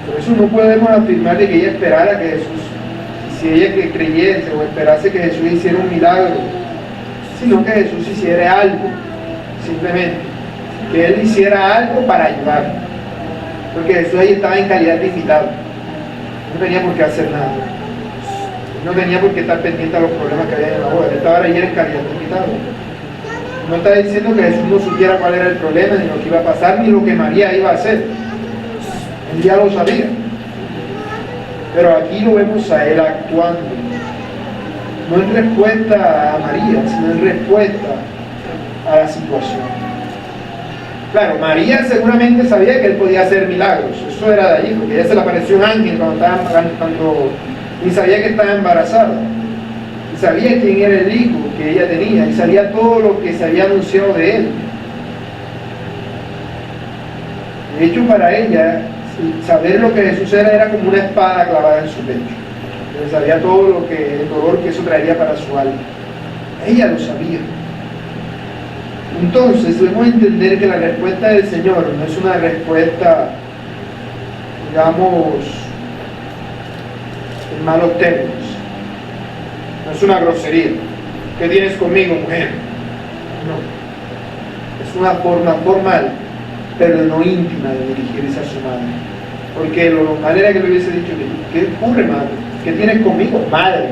Por eso no podemos afirmar de que ella esperara que Jesús, si ella que creyese o esperase que Jesús hiciera un milagro, sino que Jesús hiciera algo, simplemente, que Él hiciera algo para ayudar, porque Jesús ahí estaba en calidad de invitado, no tenía por qué hacer nada, no tenía por qué estar pendiente a los problemas que había en la boda, Él estaba ahí en calidad de invitado. No está diciendo que Jesús no supiera cuál era el problema, ni lo que iba a pasar, ni lo que María iba a hacer. Él ya lo sabía. Pero aquí lo vemos a Él actuando. No en respuesta a María, sino en respuesta a la situación. Claro, María seguramente sabía que Él podía hacer milagros. Eso era de allí, porque ella se le apareció un ángel y sabía que estaba embarazada. Y sabía quién era el hijo que ella tenía, y sabía todo lo que se había anunciado de él. De hecho, para ella, saber lo que Jesús era como una espada clavada en su pecho. Ella sabía todo el dolor que eso traería para su alma. Ella lo sabía. Entonces, debemos entender que la respuesta del Señor no es una respuesta, digamos, en malos términos. No es una grosería. ¿Qué tienes conmigo, mujer? No. Es una forma formal, pero no íntima de dirigirse a su madre. Porque lo normal era que le hubiese dicho: ¿qué ocurre, madre? ¿Qué tienes conmigo? Madre.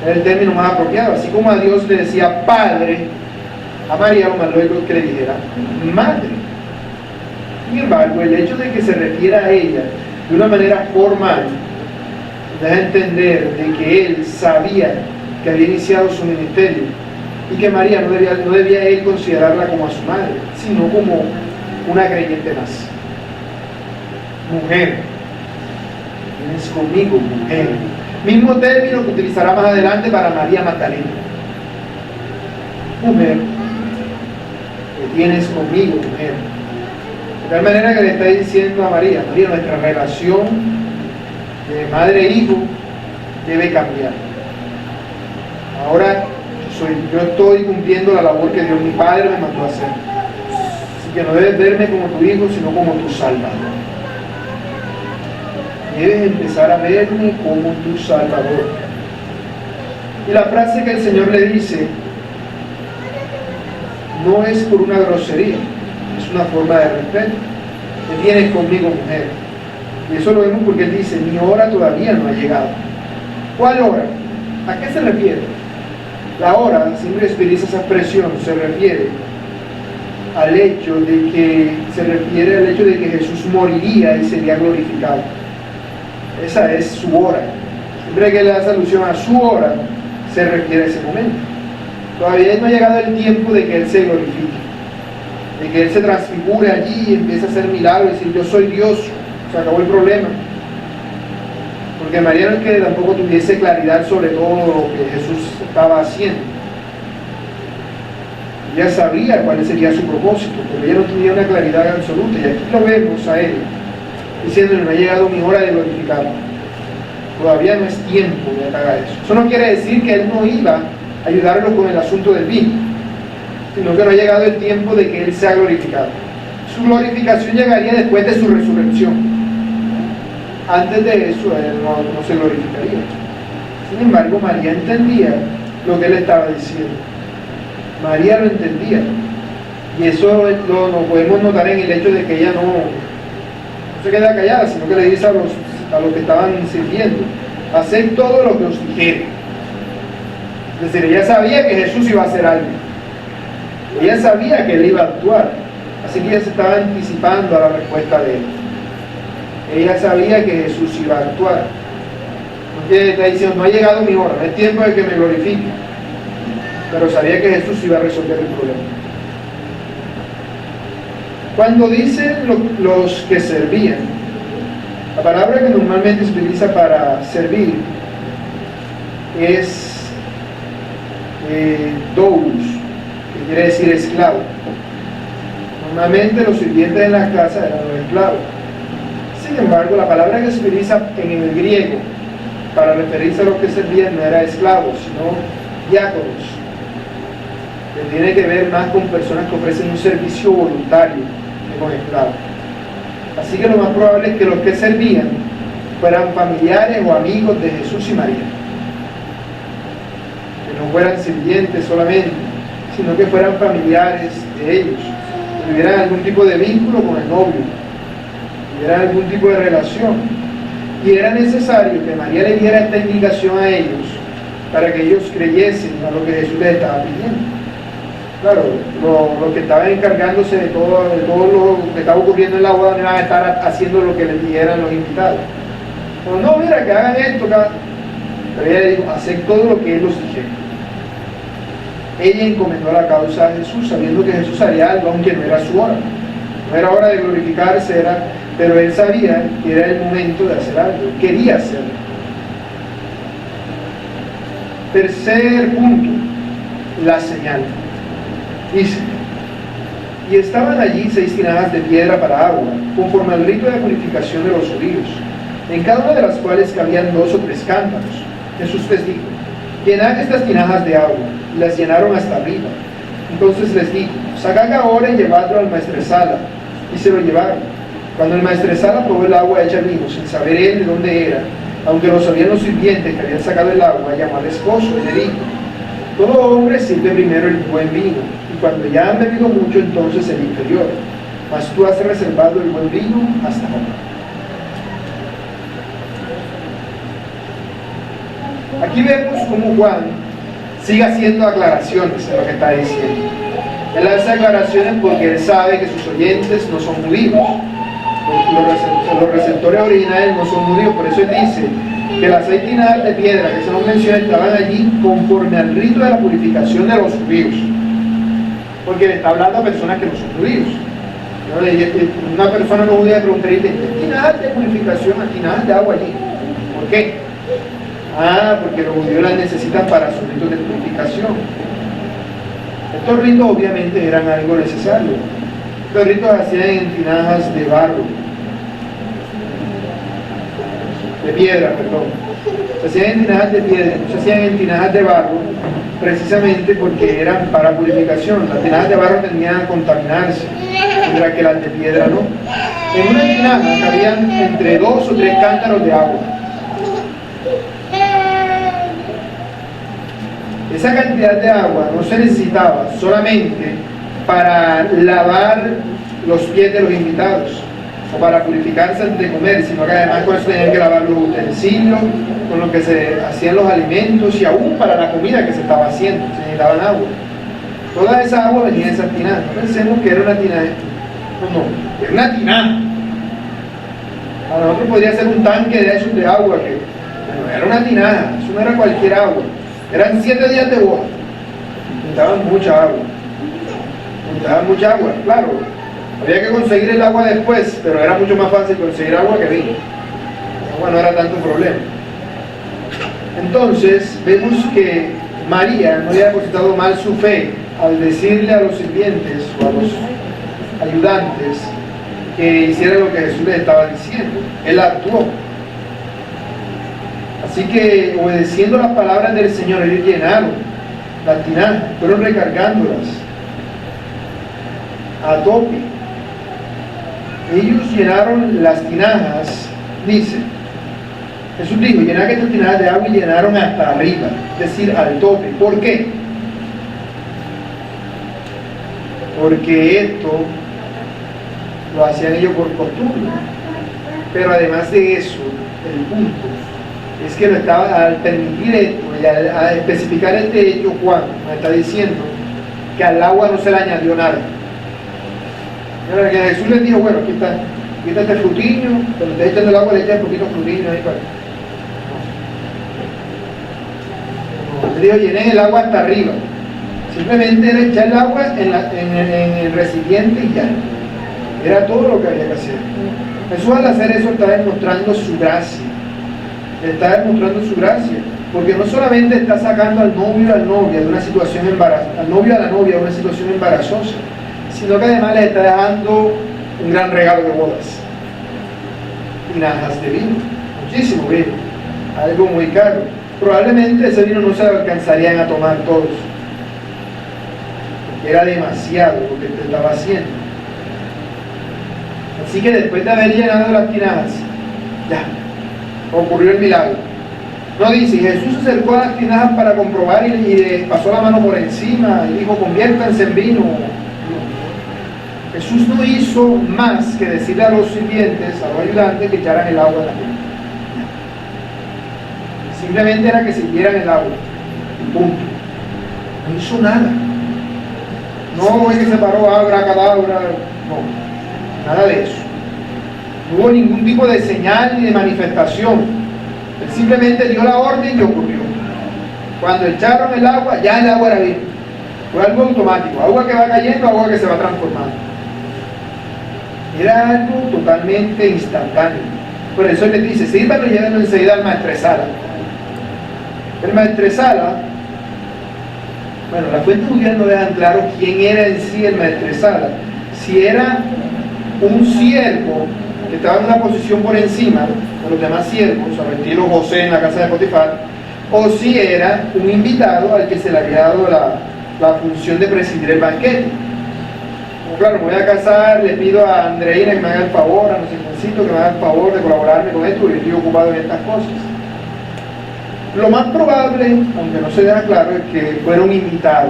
Era el término más apropiado. Así como a Dios le decía padre, a María lo más lógico es que le dijera madre. Sin embargo, el hecho de que se refiera a ella de una manera formal deja entender de que Él sabía que había iniciado su ministerio y que María no debía él considerarla como a su madre, sino como una creyente más. Mujer, vienes conmigo, mujer. Mismo término que utilizará más adelante para María Magdalena. Mujer, que tienes conmigo, mujer. De tal manera que le está diciendo a María: María, nuestra relación de madre e hijo debe cambiar. Ahora yo estoy cumpliendo la labor que Dios mi Padre me mandó a hacer. Así que no debes verme como tu hijo, sino como tu Salvador. Debes empezar a verme como tu Salvador. Y la frase que el Señor le dice no es por una grosería, es una forma de respeto. ¿Qué tienes conmigo, mujer? Y eso lo vemos porque Él dice: mi hora todavía no ha llegado. ¿Cuál hora? ¿A qué se refiere? La hora, siempre utiliza esa expresión, se refiere al hecho de que Jesús moriría y sería glorificado. Esa es su hora. Siempre que le hace alusión a su hora, se refiere a ese momento. Todavía no ha llegado el tiempo de que Él se glorifique, de que Él se transfigure allí y empiece a hacer milagros y decir: yo soy Dios, se acabó el problema. Porque María no es que tampoco tuviese claridad sobre todo lo que Jesús estaba haciendo. Ella sabía cuál sería su propósito, pero ella no tenía una claridad absoluta. Y aquí lo vemos a Él diciéndole: no ha llegado mi hora de glorificarlo. Todavía no es tiempo de que haga eso. Eso no quiere decir que Él no iba a ayudarlo con el asunto del vino, sino que no ha llegado el tiempo de que Él sea glorificado. Su glorificación llegaría después de su resurrección. Antes de eso Él no se glorificaría. Sin embargo, María entendía lo que Él estaba diciendo. María lo entendía. Y eso lo podemos notar en el hecho de que ella no se queda callada, sino que le dice a los que estaban sirviendo: haced todo lo que os dijere. Es decir, ella sabía que Jesús iba a hacer algo. Ella sabía que él iba a actuar. Así que ella se estaba anticipando a la respuesta de él. Ella sabía que Jesús iba a actuar. Porque está diciendo: no ha llegado mi hora, no es tiempo de que me glorifique. Pero sabía que Jesús iba a resolver el problema. Cuando dicen los que servían, la palabra que normalmente se utiliza para servir es doulos, que quiere decir esclavo. Normalmente los sirvientes en la casa eran los esclavos. Sin embargo, la palabra que se utiliza en el griego para referirse a los que servían no era esclavos, sino diáconos, que tiene que ver más con personas que ofrecen un servicio voluntario que con esclavos. Así que lo más probable es que los que servían fueran familiares o amigos de Jesús y María, que no fueran sirvientes solamente, sino que fueran familiares de ellos, que tuvieran algún tipo de vínculo con el novio, tuvieran algún tipo de relación. Y era necesario que María le diera esta indicación a ellos para que ellos creyesen a lo que Jesús les estaba pidiendo. Claro, los que estaban encargándose de todo lo que estaba ocurriendo en la boda no iban a estar haciendo lo que les dijeran los invitados. Pero no, mira, que hagan esto, pero ella le dijo: haced todo lo que él os dijera. Ella encomendó la causa a Jesús, sabiendo que Jesús haría algo, aunque no era su hora. No era hora de glorificarse, pero él sabía que era el momento de hacer algo, quería hacerlo. Tercer punto, la señal. Dice: y estaban allí 6 tinajas de piedra para agua, conforme al rito de purificación de los judíos, en cada una de las cuales cabían 2 o 3 cántaros. Jesús les dijo: llenad estas tinajas de agua. Y las llenaron hasta arriba. Entonces les dijo: sacad ahora y llevadlo al maestresala. Y se lo llevaron. Cuando el maestresala probó el agua hecha vino, sin saber él de dónde era, aunque lo sabían los sirvientes que habían sacado el agua, llamó al esposo y le dijo: todo hombre sirve primero el buen vino, y cuando ya han bebido mucho, entonces el inferior. Mas tú has reservado el buen vino hasta ahora. Aquí vemos cómo Juan sigue haciendo aclaraciones en lo que está diciendo. Él hace aclaraciones porque él sabe que sus oyentes no son judíos. Los receptores originales no son judíos. Por eso él dice que las 6 tinajas de piedra que se nos menciona estaban allí conforme al rito de la purificación de los judíos. Porque le está hablando a personas que no son judíos. Una persona no judía preguntaría: ¿qué tinajas de purificación, tinajas de agua allí? ¿Por qué? Porque los judíos las necesitan para sus ritos de purificación. Estos ritos obviamente eran algo necesario. Estos ritos se hacían en tinajas de barro, de piedra, perdón. Se hacían en tinajas de piedra, no se hacían en tinajas de barro, precisamente porque eran para purificación. Las tinajas de barro tendían a contaminarse, mientras que las de piedra no. En una tinaja cabían entre 2 o 3 cántaros de agua. Esa cantidad de agua no se necesitaba solamente para lavar los pies de los invitados o para purificarse antes de comer, sino que además con eso tenían que lavar los utensilios, con lo que se hacían los alimentos y aún para la comida que se estaba haciendo, se necesitaban agua. Toda esa agua venía de esas tinajas. No pensemos que era una tinaja, no, era una tinaja. A nosotros podría ser un tanque de esos de agua, que bueno, era una tinaja, eso no era cualquier agua. Eran 7 días de boda, necesitaban mucha agua, claro. Había que conseguir el agua después, pero era mucho más fácil conseguir agua que vino. El agua no era tanto problema. Entonces, vemos que María no había depositado mal su fe al decirle a los sirvientes o a los ayudantes que hicieran lo que Jesús les estaba diciendo. Él actuó. Así que, obedeciendo las palabras del Señor, ellos llenaron las tinajas, fueron recargándolas a tope. Ellos llenaron las tinajas, dice, Jesús dijo: llenad estas tinajas de agua, y llenaron hasta arriba, es decir, al tope. ¿Por qué? porque esto lo hacían ellos por costumbre. Pero además de eso, el punto es que lo estaba, al permitir esto y al especificar este hecho, Juan me está diciendo que al agua no se le añadió nada. Mira, que Jesús les dijo, bueno, aquí está este frutiño, cuando te echan el agua le echan un poquito de frutiño ahí para... No. Le dijo, llenen el agua hasta arriba. Simplemente era echar el agua en el recipiente y ya. Era todo lo que había que hacer. Jesús al hacer eso está demostrando su gracia. Está demostrando su gracia. Porque no solamente está sacando al novio o a la novia de una situación embarazosa, al novio a la novia de una situación embarazosa, sino que además le está dando un gran regalo de bodas. Tinajas de vino, muchísimo vino, algo muy caro. Probablemente ese vino no se alcanzarían a tomar todos. Era demasiado lo que te estaba haciendo. Así que después de haber llenado las tinajas, ya, ocurrió el milagro. No dice, Jesús se acercó a las tinajas para comprobar y le pasó la mano por encima y dijo, conviértanse en vino. No. Jesús no hizo más que decirle a los sirvientes, a los ayudantes, que echaran el agua en la tinaja. Simplemente era que sirvieran el agua. Y punto. No hizo nada. No es que se paró abracadabra, no, nada de eso. No hubo ningún tipo de señal ni de manifestación. Él simplemente dio la orden y ocurrió. Cuando echaron el agua, ya el agua era vino. Fue algo automático, agua que va cayendo, agua que se va transformando. Era algo totalmente instantáneo. Por eso él les dice, sírvanlo y llévenlo enseguida al maestresala. El maestresala, bueno, la fuente judía no dejan claro quién era en sí el maestresala. Si era un siervo que estaba en una posición por encima de los demás siervos, al estilo José en la casa de Potifar, o si era un invitado al que se le había dado la función de presidir el banquete. Como claro, me voy a casar, le pido a Andreina que me haga el favor, a Nocincito que me haga el favor de colaborarme con esto, porque estoy ocupado en estas cosas. Lo más probable, aunque no se deja claro, es que fuera un invitado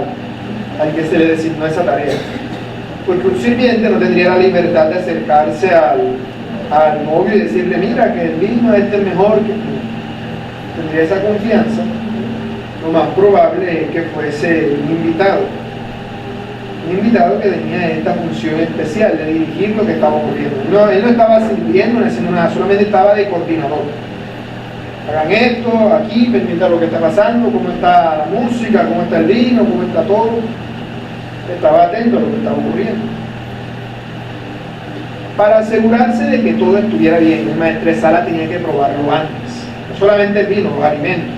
al que se le designó esa tarea. Porque un sirviente no tendría la libertad de acercarse al novio y decirle, mira, que el vino este es mejor que tú. Tendría esa confianza. Lo más probable es que fuese un invitado. Un invitado que tenía esta función especial de dirigir lo que estaba ocurriendo. No, él no estaba sirviendo, no haciendo nada, solamente estaba de coordinador. Hagan esto, aquí, permitan lo que está pasando, cómo está la música, cómo está el vino, cómo está todo. Estaba atento a lo que estaba ocurriendo. Para asegurarse de que todo estuviera bien, el maestresala tenía que probarlo antes. No solamente el vino, los alimentos.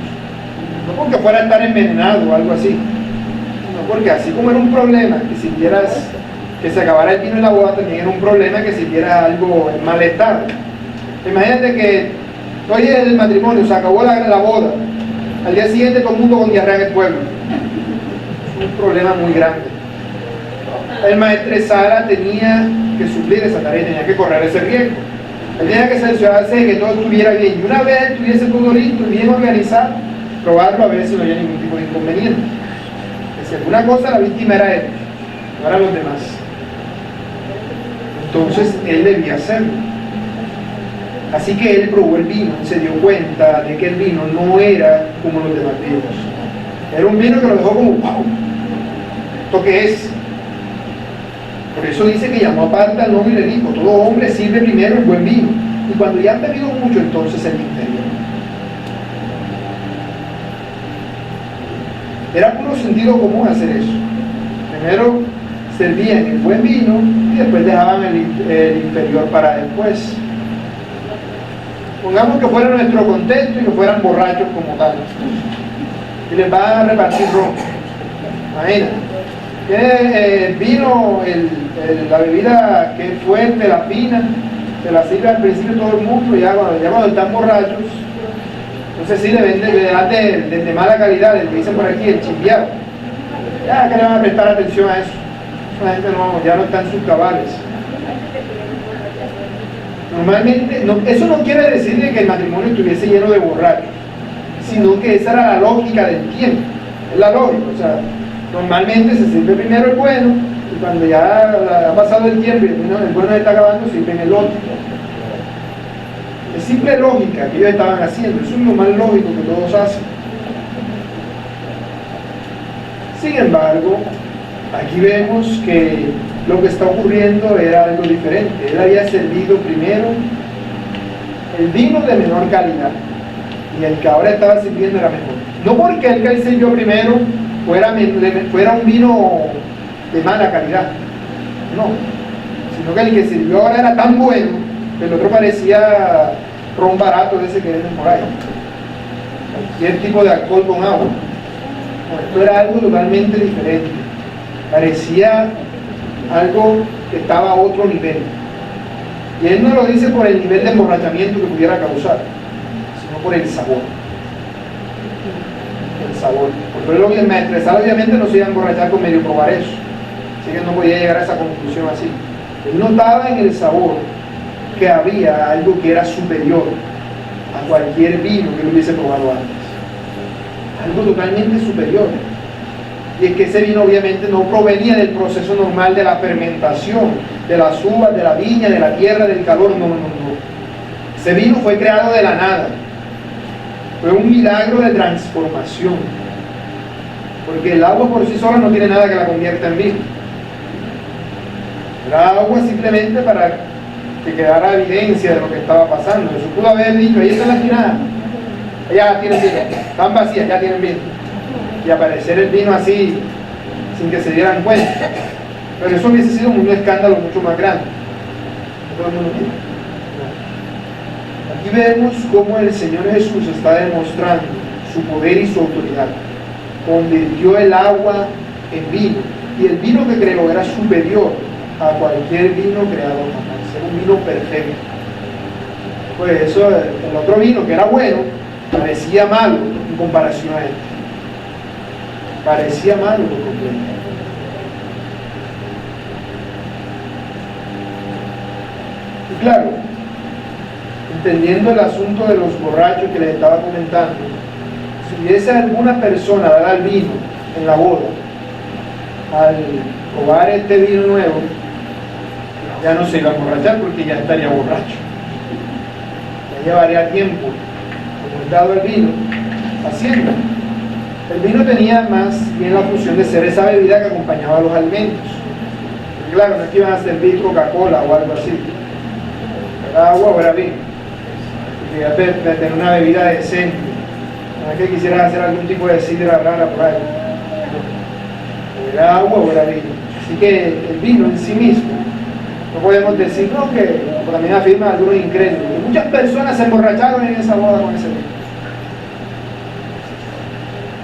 No porque fuera a estar envenenado o algo así, sino porque así como era un problema que se acabara el vino en la boda, también era un problema que sirviera algo en mal estado. Imagínate que hoy el matrimonio, se acabó la boda, al día siguiente todo el mundo con diarrea en el pueblo. Es un problema muy grande. El maestresala tenía que suplir esa tarea, tenía que correr ese riesgo. Él tenía que cerciorarse de que todo estuviera bien. Y una vez estuviese todo listo y bien organizado, probarlo a ver si no había ningún tipo de inconveniente. Si alguna cosa, la víctima era él, no eran los demás. Entonces él debía hacerlo. Así que él probó el vino y se dio cuenta de que el vino no era como los demás vinos. Era un vino que lo dejó como, wow, ¿esto qué es? Por eso dice que llamó aparte al novio y le dijo, todo hombre sirve primero el buen vino, y cuando ya han bebido mucho, entonces el interior. Era puro sentido común hacer eso. Primero servían el buen vino y después dejaban el inferior para después. Pongamos que fuera nuestro contexto y que fueran borrachos como tal. Y les van a repartir ron. Imagínate. El vino, la bebida que es fuerte, la fina, se la sirve al principio todo el mundo, ya cuando están borrachos, entonces sí le dan de mala calidad, le dicen por aquí el chimbiado. Ya que le van a prestar atención a eso. La gente ya no está en sus cabales. Normalmente, eso no quiere decir que el matrimonio estuviese lleno de borrachos, sino que esa era la lógica del tiempo. Es la lógica, o sea, normalmente se sirve primero el bueno Y cuando ya ha pasado el tiempo y el bueno está acabando, sirven el otro. Es simple lógica que ellos estaban haciendo, eso es lo más lógico que todos hacen. Sin embargo, aquí vemos que lo que está ocurriendo era algo diferente. Él había servido primero el vino de menor calidad y el que ahora estaba sirviendo era mejor. No porque el que él sirvió primero fuera un vino de mala calidad, no, sino que el que sirvió ahora era tan bueno que el otro parecía ron barato de ese que venden por ahí, cualquier tipo de alcohol con agua. No, esto era algo totalmente diferente, parecía algo que estaba a otro nivel. Y él no lo dice por el nivel de emborrachamiento que pudiera causar, sino por el sabor. El sabor. Porque lo que me estresaba, obviamente no se iba a emborrachar con medio probar eso. Así que no podía llegar a esa conclusión así. Él notaba en el sabor que había algo que era superior a cualquier vino que él hubiese probado antes. Algo totalmente superior. Y es que ese vino obviamente no provenía del proceso normal de la fermentación, de las uvas, de la viña, de la tierra, del calor, no. Ese vino fue creado de la nada. Fue un milagro de transformación. Porque el agua por sí sola no tiene nada que la convierta en vino. Era agua simplemente para que quedara evidencia de lo que estaba pasando. Jesús pudo haber dicho, ahí está la tirada, ya tienen vino, están vacías, ya tienen vino. Y aparecer el vino así, sin que se dieran cuenta. Pero eso hubiese sido un escándalo mucho más grande. Todo el mundo aquí vemos cómo el Señor Jesús está demostrando su poder y su autoridad. Convirtió el agua en vino, y el vino que creó era superior a cualquier vino creado jamás. Era un vino perfecto. Pues eso, el otro vino que era bueno, parecía malo en comparación a él. Parecía malo por completo. Y claro, entendiendo el asunto de los borrachos que les estaba comentando, si hubiese alguna persona dada al vino en la boda, al probar este vino nuevo, ya no se iba a emborrachar porque ya estaría borracho. Ya llevaría tiempo, como dado el vino, haciendo. El vino tenía más bien la función de ser esa bebida que acompañaba a los alimentos. Y claro, no es que iban a servir Coca-Cola o algo así. Era agua o era vino. Y de tener una bebida decente. No es que quisieras hacer algún tipo de sidra rara por ahí. Era agua o era vino. Así que el vino en sí mismo, no podemos decir, no, que también afirman algunos incrédulos, que muchas personas se emborracharon en esa boda con ese vino.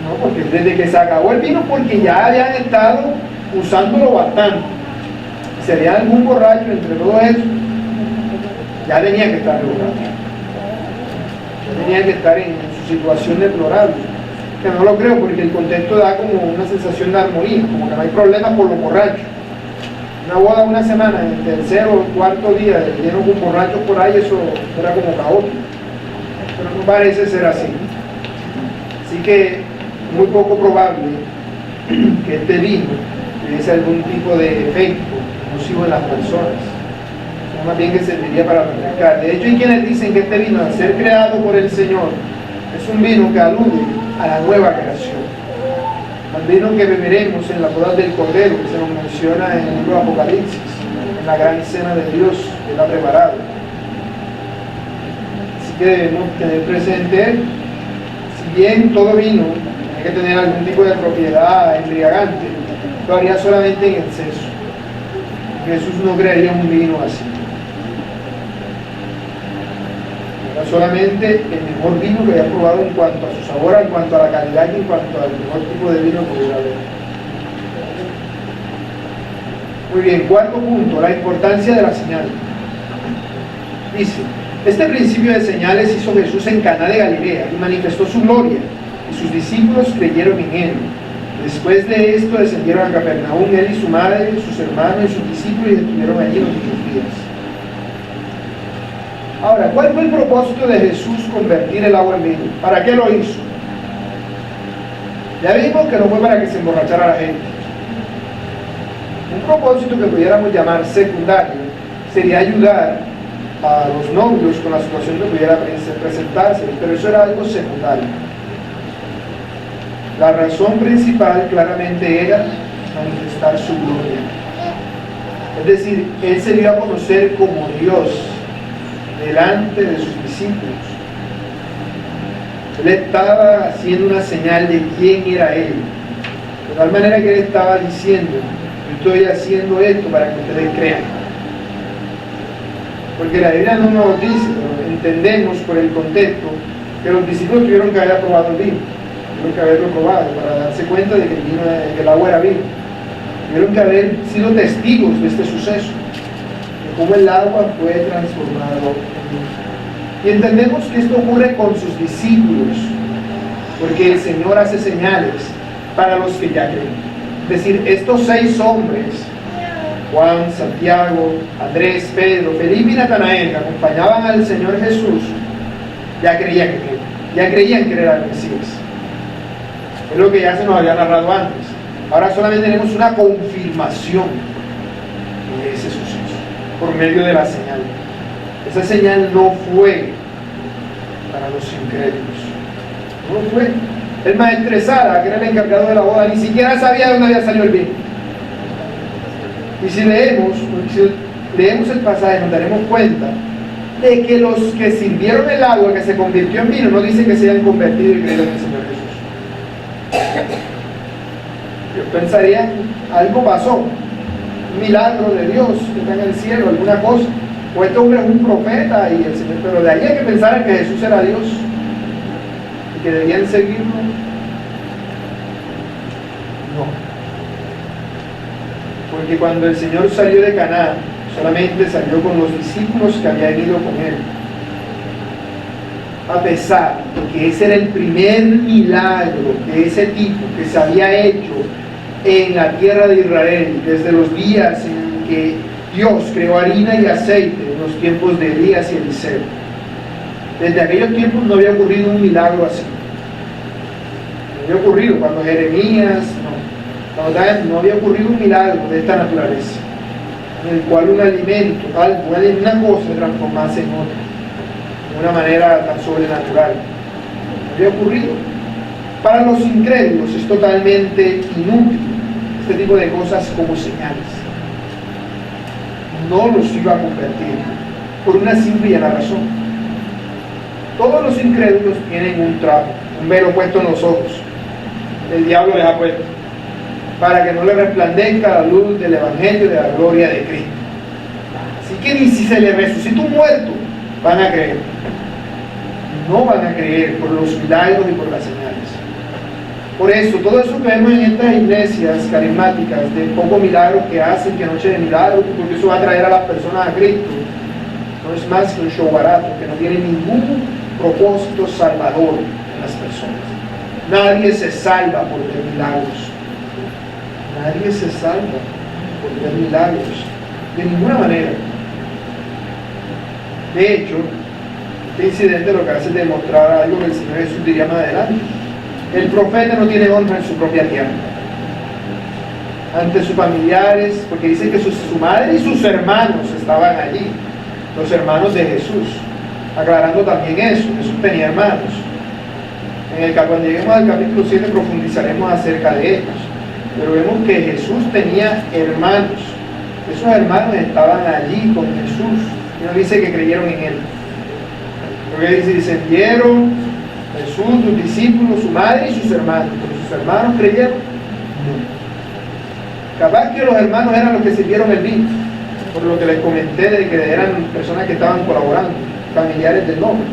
No, porque desde que se acabó el vino, porque ya habían estado usándolo bastante. Si había algún borracho entre todo eso, ya tenía que estar borracho. Ya tenía que estar en su situación deplorable. Que no lo creo, porque el contexto da como una sensación de armonía, como que no hay problema por los borrachos. Una boda una semana, en el tercer o cuarto día, lleno con borrachos por ahí, eso era como caótico. Pero no parece ser así. Así que muy poco probable que este vino tuviese algún tipo de efecto nocivo en las personas, sino más bien que serviría para refrescar. De hecho, hay quienes dicen que este vino, al ser creado por el Señor, es un vino que alude a la nueva creación, al vino que beberemos en las bodas del Cordero, que se nos menciona en el libro de Apocalipsis, en la gran cena de Dios que está preparado. Así que debemos tener presente, si bien todo vino hay que tener algún tipo de propiedad embriagante, lo haría solamente en exceso. Jesús no crearía un vino así. Era solamente el mejor vino que había probado en cuanto a su sabor, en cuanto a la calidad y en cuanto al mejor tipo de vino que pudiera haber. Muy bien, cuarto punto, la importancia de la señal. Dice, este principio de señales hizo Jesús en Caná de Galilea y manifestó su gloria, y sus discípulos creyeron en él. Después de esto descendieron a Capernaum, él y su madre, sus hermanos y sus discípulos, y estuvieron allí los muchos días. Ahora, ¿cuál fue el propósito de Jesús convertir el agua en vino? ¿Para qué lo hizo? Ya vimos que no fue para que se emborrachara la gente. Un propósito que pudiéramos llamar secundario sería ayudar a los novios con la situación que pudiera presentarse, pero eso era algo secundario. La razón principal claramente era manifestar su gloria. Es decir, Él se dio a conocer como Dios delante de sus discípulos. Él estaba haciendo una señal de quién era Él. De tal manera que Él estaba diciendo: yo estoy haciendo esto para que ustedes crean. Porque la Biblia no nos dice, pero entendemos por el contexto que los discípulos tuvieron que haber probado el vino. Tuvieron que haberlo probado para darse cuenta de que el agua era vino. Tuvieron que haber sido testigos de este suceso, de cómo el agua fue transformado en vino. Y entendemos que esto ocurre con sus discípulos, porque el Señor hace señales para los que ya creen. Es decir, estos 6 hombres, Juan, Santiago, Andrés, Pedro, Felipe y Natanael, que acompañaban al Señor Jesús, ya creían que era el Mesías. Es lo que ya se nos había narrado antes. Ahora solamente tenemos una confirmación de ese suceso por medio de la señal. Esa señal no fue para los incrédulos, no fue. El maestresala, que era el encargado de la boda, ni siquiera sabía de dónde había salido el vino. Y si leemos el pasaje, nos daremos cuenta de que los que sirvieron el agua que se convirtió en vino no dice que se hayan convertido y creído en el Señor Jesús. Yo pensaría, algo pasó, un milagro de Dios que está en el cielo, alguna cosa, o este hombre es un profeta y el Señor, pero de ahí hay que pensar que Jesús era Dios y que debían seguirlo. No, porque cuando el Señor salió de Caná, solamente salió con los discípulos que habían ido con Él. A pesar de que ese era el primer milagro de ese tipo que se había hecho en la tierra de Israel, desde los días en que Dios creó harina y aceite, en los tiempos de Elías y Eliseo. Desde aquellos tiempos no había ocurrido un milagro así. No había ocurrido cuando Jeremías, no había ocurrido un milagro de esta naturaleza, en el cual un alimento, una cosa se transformase en otra, de una manera tan sobrenatural. No había ocurrido. Para los incrédulos es totalmente inútil este tipo de cosas como señales. No los iba a convertir, por una simple y llana razón. Todos los incrédulos tienen un trapo, un velo puesto en los ojos. El diablo les ha puesto, para que no le resplandezca la luz del Evangelio de la gloria de Cristo. Así que ni si se le resucita un muerto, van a creer. No van a creer por los milagros y por las señales. Por eso, todo eso que vemos en estas iglesias carismáticas, de poco milagro que hacen, que noche de milagro, porque eso va a traer a las personas a Cristo, no es más que un show barato, que no tiene ningún propósito salvador en las personas. Nadie se salva por ver milagros. Nadie se salva por ver milagros, de ninguna manera. De hecho, este incidente lo que hace es demostrar algo que el Señor Jesús diría más adelante. El profeta no tiene honra en su propia tierra, ante sus familiares, porque dice que su madre y sus hermanos estaban allí, los hermanos de Jesús, aclarando también eso. Jesús tenía hermanos. Cuando lleguemos al capítulo 7 profundizaremos acerca de ellos. Pero vemos que Jesús tenía hermanos. Esos hermanos estaban allí con Jesús. Y no dice que creyeron en Él. Porque dice, descendieron Jesús, sus discípulos, su madre y sus hermanos. Pero sus hermanos creyeron. No. Capaz que los hermanos eran los que sirvieron el vino. Por lo que les comenté de que eran personas que estaban colaborando, familiares del nombre.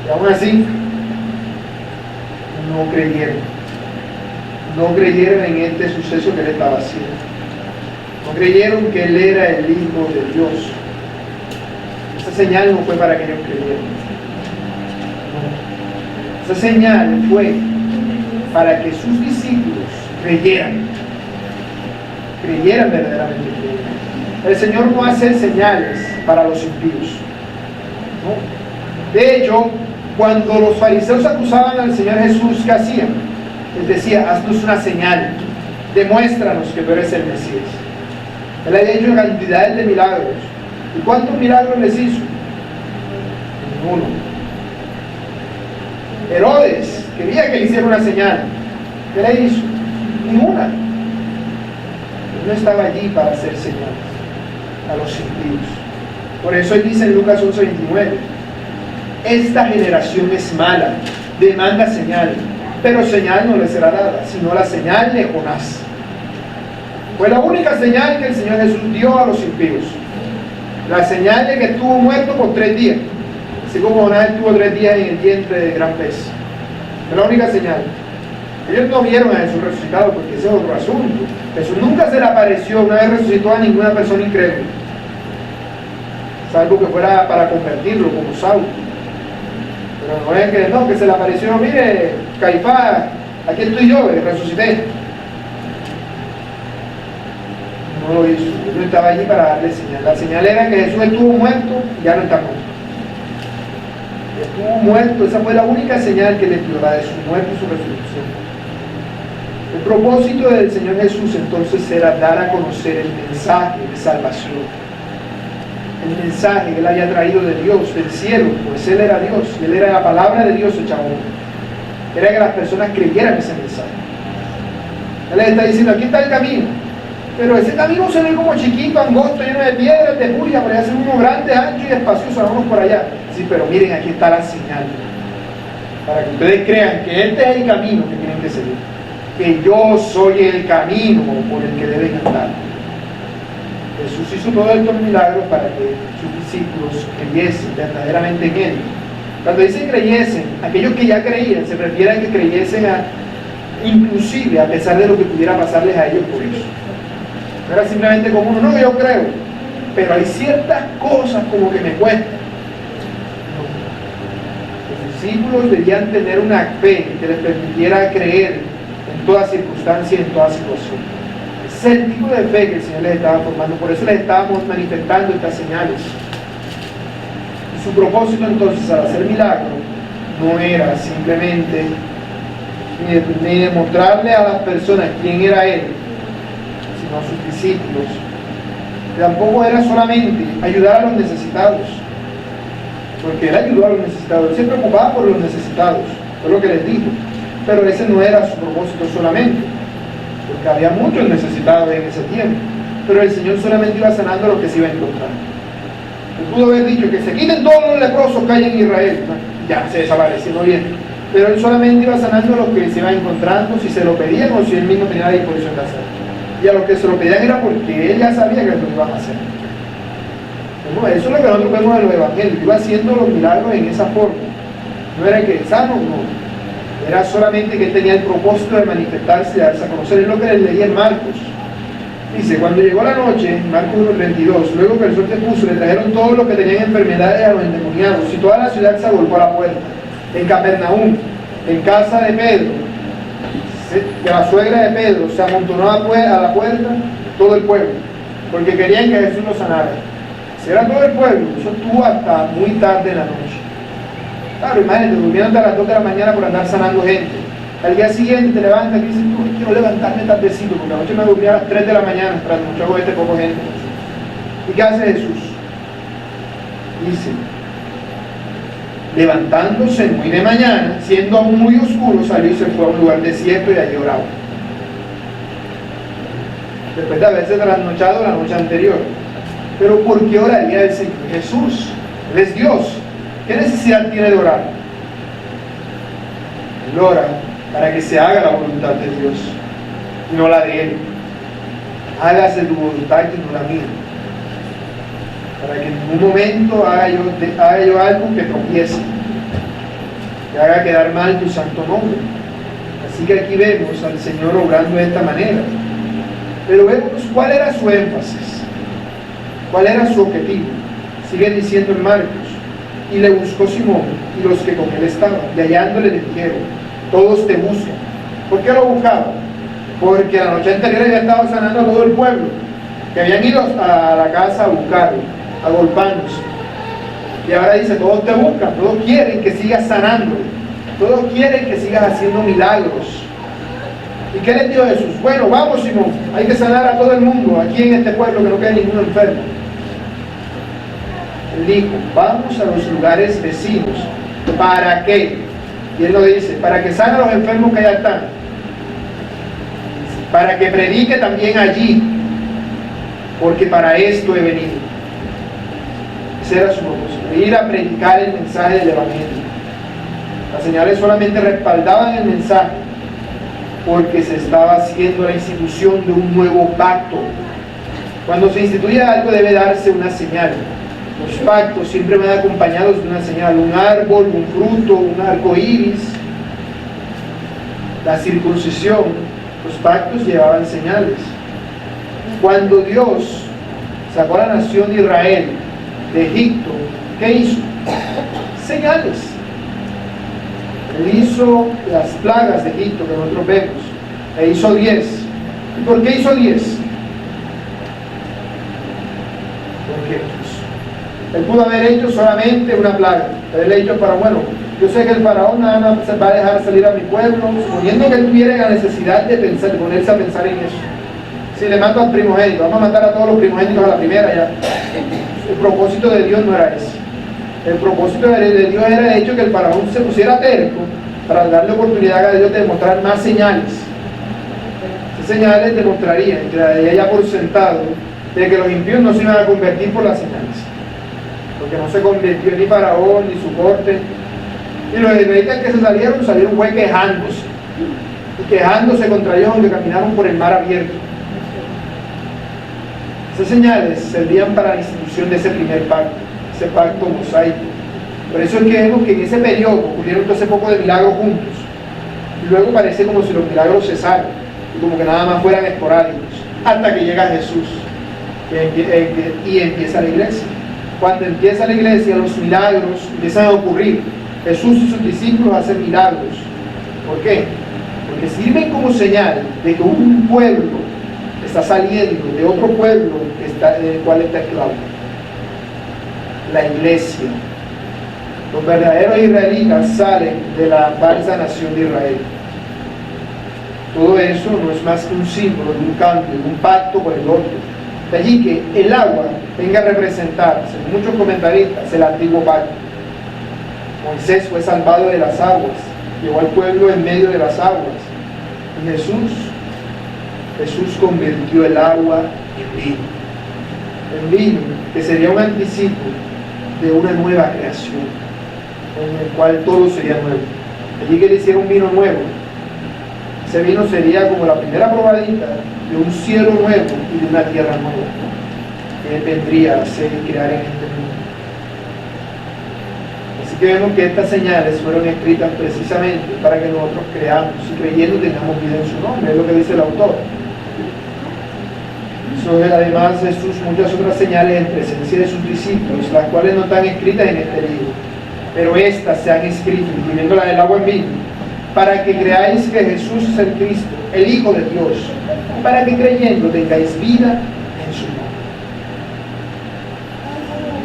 Y aún así, no creyeron. No creyeron en este suceso que él estaba haciendo. No creyeron que él era el Hijo de Dios. Esa señal no fue para que ellos creyeran. No. Esa señal fue para que sus discípulos creyeran. Creyeran verdaderamente. El Señor no hace señales para los impíos. No. De hecho, cuando los fariseos acusaban al Señor Jesús, ¿qué hacían? Les decía, haznos una señal demuéstranos que tú eres el Mesías. Él había hecho cantidades de milagros. ¿Y cuántos milagros les hizo? Ninguno. Herodes quería que le hiciera una señal. ¿Qué le hizo? Ninguna. Él no estaba allí para hacer señales a los impíos. Por eso él dice en Lucas 11:29, esta generación es mala, demanda señal, pero señal no le será dada, sino la señal de Jonás. Fue la única señal que el Señor Jesús dio a los impíos. La señal de que estuvo muerto por 3 días. Así como Jonás estuvo 3 días en el vientre de gran pez. Es la única señal. Ellos no vieron a Jesús resucitado porque ese es otro asunto. Jesús nunca se le apareció una vez resucitó a ninguna persona incrédula. Salvo que fuera para convertirlo como Saulo. Pero no es que no, que se le apareció, mire, Caifás, aquí estoy yo, resucité. No lo hizo. Él no estaba allí para darle señal. La señal era que Jesús estuvo muerto y ya no está muerto. Estuvo muerto, esa fue la única señal que le dio, la de su muerte y su resurrección. El propósito del Señor Jesús entonces era dar a conocer el mensaje de salvación. El mensaje que Él había traído de Dios, del cielo, pues Él era Dios, y Él era la palabra de Dios hecha hombre. Era que las personas creyeran ese mensaje. Él les está diciendo, aquí está el camino. Pero ese camino se ve como chiquito, angosto, lleno de piedras, de puya, por allá ser uno grande, ancho y espacioso, vamos por allá. Sí, pero miren, aquí está la señal. Para que ustedes crean que este es el camino que tienen que seguir. Que yo soy el camino por el que deben andar. Jesús hizo todos estos milagros para que sus discípulos creyesen verdaderamente en Él. Cuando dice creyesen, aquellos que ya creían, se refiere a que creyesen inclusive a pesar de lo que pudiera pasarles a ellos por eso. No era simplemente como uno, no, yo creo, pero hay ciertas cosas como que me cuestan. Los discípulos debían tener una fe que les permitiera creer en toda circunstancia y en toda situación. Ese es el tipo de fe que el Señor les estaba formando, por eso les estábamos manifestando estas señales. Y su propósito entonces al hacer milagros no era simplemente ni demostrarle a las personas quién era Él, sino a sus discípulos. Tampoco era solamente ayudar a los necesitados, porque Él ayudó a los necesitados, Él se preocupaba por los necesitados, fue lo que les dijo, pero ese no era su propósito solamente, porque había muchos necesitados en ese tiempo, pero el Señor solamente iba sanando a los que se iba a encontrar. Él pudo haber dicho que se quiten todos los leprosos que hay en Israel, ya se desapareció bien, pero Él solamente iba sanando a los que se iban encontrando, si se lo pedían o si Él mismo tenía la disposición de hacerlo. Y a los que se lo pedían era porque Él ya sabía que lo iban a hacer. Bueno, eso es lo que nosotros vemos en los evangelios, iba haciendo los milagros en esa forma. No era que sano, no. Era solamente que Él tenía el propósito de manifestarse y darse a conocer. Es lo que les leía en Marcos. Dice, cuando llegó la noche, Marcos 1:32, luego que el sol se puso, le trajeron todos los que tenían enfermedades a los endemoniados, y toda la ciudad se agolpó a la puerta. En Capernaum, en casa de Pedro, de la suegra de Pedro, se amontonó a la puerta todo el pueblo, porque querían que Jesús los sanara. Si era todo el pueblo, eso estuvo hasta muy tarde en la noche. Claro, imagínate, durmieron hasta las 2 de la mañana por andar sanando gente. Al día siguiente te levantas y dices, no, quiero levantarme tardecito, porque anoche me dormí a las 3 de la mañana, tras mucho hago poco gente. ¿Y qué hace Jesús? Dice, levantándose muy de mañana, siendo aún muy oscuro, salió y se fue a un lugar desierto y allí oraba. Después de haberse trasnochado la noche anterior. Pero ¿por qué oraría el Señor? Jesús, Él es Dios. ¿Qué necesidad tiene de orar? Él ora para que se haga la voluntad de Dios y no la de Él. Hágase tu voluntad y no la mía. Para que en ningún momento haga yo algo que tropiece, que haga quedar mal tu santo nombre. Así que aquí vemos al Señor obrando de esta manera. Pero vemos cuál era su énfasis, cuál era su objetivo. Sigue diciendo en Marcos, y le buscó Simón y los que con él estaban, y hallándole le dijeron, todos te buscan. ¿Por qué lo buscaban? Porque la noche anterior había estado sanando a todo el pueblo, que habían ido a la casa a buscarlo, agolpándose. Y ahora dice, todos te buscan, todos quieren que sigas sanando, todos quieren que sigas haciendo milagros. ¿Y qué les dijo Jesús? Bueno, vamos, Simón, hay que sanar a todo el mundo, aquí en este pueblo, que no quede ninguno enfermo. Él dijo, vamos a los lugares vecinos. ¿Para qué? Y él lo dice, para que sane a los enfermos que ya están, para que predique también allí, porque para esto he venido. Ese era su propósito, ir a predicar el mensaje del Evangelio. Las señales solamente respaldaban el mensaje, porque se estaba haciendo la institución de un nuevo pacto. Cuando se instituye algo debe darse una señal. Los pactos siempre van acompañados de una señal, un árbol, un fruto, un arco iris. La circuncisión, los pactos llevaban señales. Cuando Dios sacó a la nación de Israel de Egipto, ¿qué hizo? Señales. Él hizo las plagas de Egipto que nosotros vemos. E hizo 10. ¿Y por qué hizo 10? Porque él pudo haber hecho solamente una plaga. Él ha hecho para, bueno, yo sé que el faraón nada más va a dejar salir a mi pueblo, suponiendo que él tuviera la necesidad de pensar, de ponerse a pensar en eso. Si le mato al primogénito, vamos a matar a todos los primogénitos a la primera ya. El propósito de Dios no era ese. El propósito de Dios era de hecho que el faraón se pusiera terco para darle oportunidad a Dios de demostrar más señales. Esas señales demostrarían que daría ya por sentado de que los impíos no se iban a convertir por las señales, porque no se convirtió ni faraón ni su corte, y los israelitas que se salieron fue quejándose, y quejándose contra ellos aunque caminaron por el mar abierto. Esas señales servían para la institución de ese primer pacto, ese pacto mosaico. Por eso es que vemos que en ese periodo ocurrieron todo ese poco de milagros juntos, y luego parece como si los milagros cesaran y como que nada más fueran esporádicos, hasta que llega Jesús y empieza la iglesia. Cuando empieza la iglesia, los milagros empiezan a ocurrir. Jesús y sus discípulos hacen milagros. ¿Por qué? Porque sirven como señal de que un pueblo está saliendo de otro pueblo del cual está esclavo. La iglesia. Los verdaderos israelitas salen de la falsa nación de Israel. Todo eso no es más que un símbolo de un cambio, de un pacto por el otro. De allí que el agua venga a representar, según muchos comentaristas, el antiguo pacto. Moisés fue salvado de las aguas, llevó al pueblo en medio de las aguas. Y Jesús convirtió el agua en vino. En vino, que sería un anticipo de una nueva creación, en el cual todo sería nuevo. Allí que le hicieron vino nuevo. Ese vino sería como la primera probadita de un cielo nuevo y de una tierra nueva que Él vendría a hacer y crear en este mundo. Así que vemos que estas señales fueron escritas precisamente para que nosotros creamos y creyendo tengamos vida en su nombre, es lo que dice el autor. Hizo además Jesús muchas otras señales en presencia de sus discípulos, las cuales no están escritas en este libro, pero estas se han escrito, incluyendo la del agua en vino, para que creáis que Jesús es el Cristo, el Hijo de Dios, para que creyendo tengáis vida en su nombre.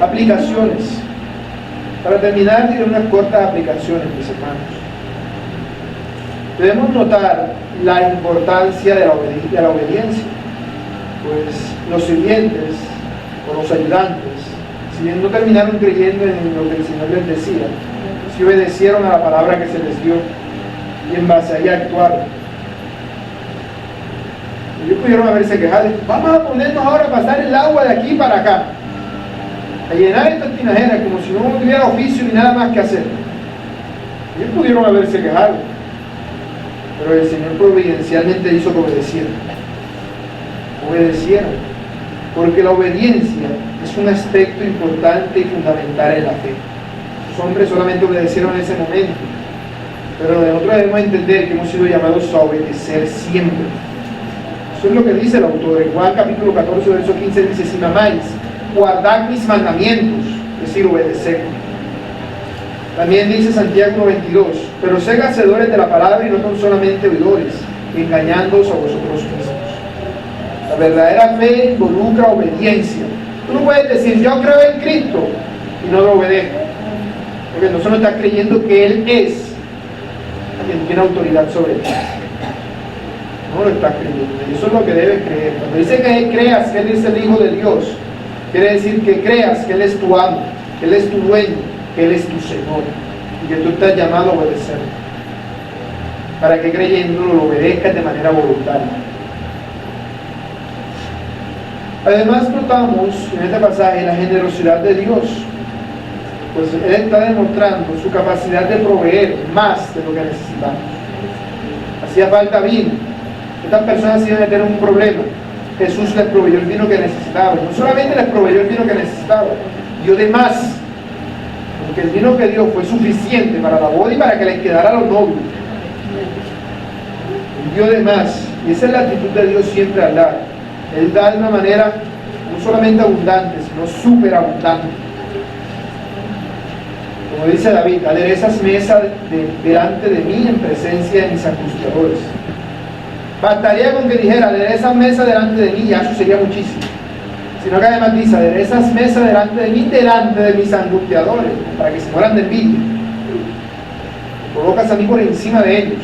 Aplicaciones. Para terminar, diré unas cortas aplicaciones, mis hermanos. Debemos notar la importancia de la obediencia, pues los sirvientes o los ayudantes, si bien no terminaron creyendo en lo que el Señor les decía, si obedecieron a la palabra que se les dio y en base a ella actuaron. Ellos pudieron haberse quejado, vamos a ponernos ahora a pasar el agua de aquí para acá, a llenar estas tinajeras como si no tuviera oficio ni nada más que hacer. Ellos pudieron haberse quejado, pero el Señor providencialmente hizo que obedecieran, porque la obediencia es un aspecto importante y fundamental en la fe. Los hombres solamente obedecieron en ese momento, pero nosotros debemos entender que hemos sido llamados a obedecer siempre. Eso es lo que dice el autor en Juan capítulo 14 verso 15, dice: si me amáis, guardad mis mandamientos, es decir, obedecer. También dice Santiago 22, pero sed hacedores de la palabra y no son solamente oidores, engañándoos a vosotros mismos. La verdadera fe involucra obediencia. Tú no puedes decir yo creo en Cristo y no lo obedezco, porque entonces no estás creyendo que Él es quien tiene autoridad sobre ti. No lo estás creyendo. Y eso es lo que debes creer. Cuando dice que creas que Él es el Hijo de Dios, quiere decir que creas que Él es tu amo, que Él es tu dueño, que Él es tu Señor y que tú estás llamado a obedecerlo. Para que creyéndolo lo obedezcas de manera voluntaria. Además notamos en este pasaje la generosidad de Dios, pues Él está demostrando su capacidad de proveer más de lo que necesitamos. Hacía falta vino, estas personas iban a tener un problema. Jesús les proveyó el vino que necesitaban. No solamente les proveyó el vino que necesitaban, dio de más, porque el vino que dio fue suficiente para la boda y para que les quedara a los novios. Él dio de más, y esa es la actitud de Dios siempre al dar. Él da de una manera no solamente abundante, sino súper abundante. Como dice David, aderezas mesa delante de mí en presencia de mis angustiadores. Bastaría con que dijera, aderezas mesa delante de mí, ya eso sería muchísimo. Sino que además dice, aderezas mesa delante de mí, delante de mis angustiadores, para que se mueran de envidia. Me colocas a mí por encima de ellos.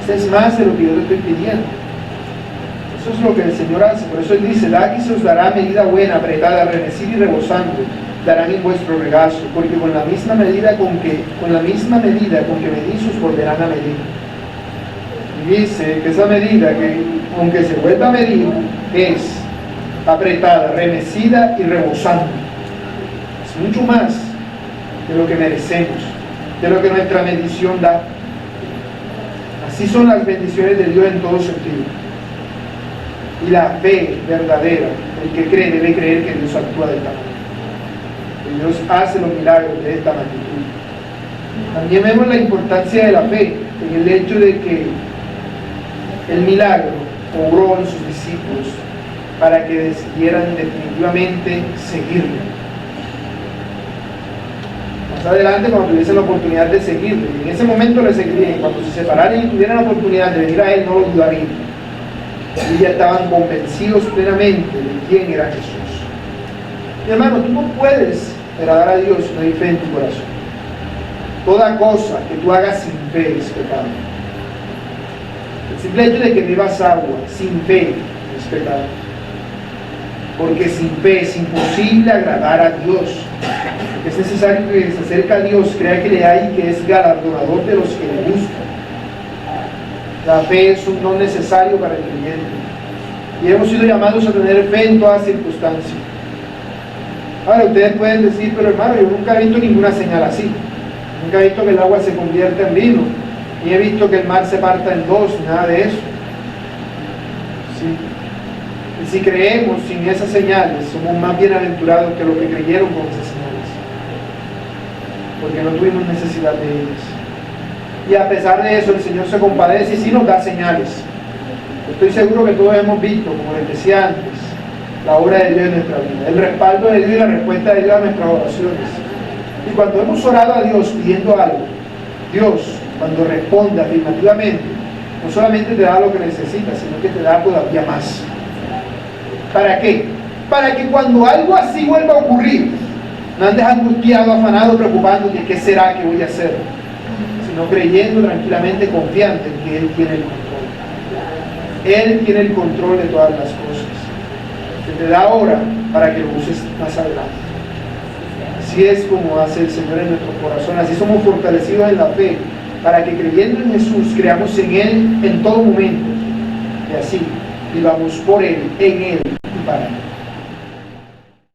Eso es más de lo que yo te estoy pidiendo. Eso es lo que el Señor hace. Por eso Él dice, da y se os dará medida buena, apretada, remecida y rebosante, darán en vuestro regazo, porque con la misma medida con que medís os volverán a medir. Y dice que esa medida, que aunque se vuelva a medir, es apretada, remecida y rebosante. Es mucho más de lo que merecemos, de lo que nuestra medición da. Así son las bendiciones de Dios en todo sentido. Y la fe verdadera, el que cree debe creer que Dios actúa de esta manera. Que Dios hace los milagros de esta magnitud. También vemos la importancia de la fe en el hecho de que el milagro obró en sus discípulos para que decidieran definitivamente seguirle. Más adelante, cuando tuviesen la oportunidad de seguirle, en ese momento le seguirían, y cuando se separaran y tuvieran la oportunidad de venir a Él, no lo dudarían. Y ya estaban convencidos plenamente de quién era Jesús. Mi hermano, tú no puedes agradar a Dios si no hay fe en tu corazón. Toda cosa que tú hagas sin fe es pecado. El simple hecho de que bebas agua sin fe es pecado. Porque sin fe es imposible agradar a Dios. Es necesario que se acerque a Dios, crea que le hay y que es galardonador de los que le buscan. La fe es un don necesario para el creyente. Y hemos sido llamados a tener fe en todas circunstancias. Ahora, ustedes pueden decir, pero hermano, yo nunca he visto ninguna señal así. Nunca he visto que el agua se convierta en vino. Ni he visto que el mar se parta en dos, nada de eso. ¿Sí? Y si creemos sin esas señales, somos más bienaventurados que los que creyeron con esas señales. Porque no tuvimos necesidad de ellas. Y a pesar de eso, el Señor se compadece y sí nos da señales. Estoy seguro que todos hemos visto, como les decía antes, la obra de Dios en nuestra vida, el respaldo de Dios y la respuesta de Dios a nuestras oraciones. Y cuando hemos orado a Dios pidiendo algo, Dios, cuando responde afirmativamente, no solamente te da lo que necesitas, sino que te da todavía más. ¿Para qué? Para que cuando algo así vuelva a ocurrir, no andes angustiado, afanado, preocupándote, ¿qué será que voy a hacer? Sino creyendo tranquilamente, confiante en que Él tiene el control. Él tiene el control de todas las cosas. Que te da ahora para que lo uses más adelante. Así es como hace el Señor en nuestro corazón. Así somos fortalecidos en la fe, para que creyendo en Jesús, creamos en Él en todo momento. Y así vivamos por Él, en Él y para Él.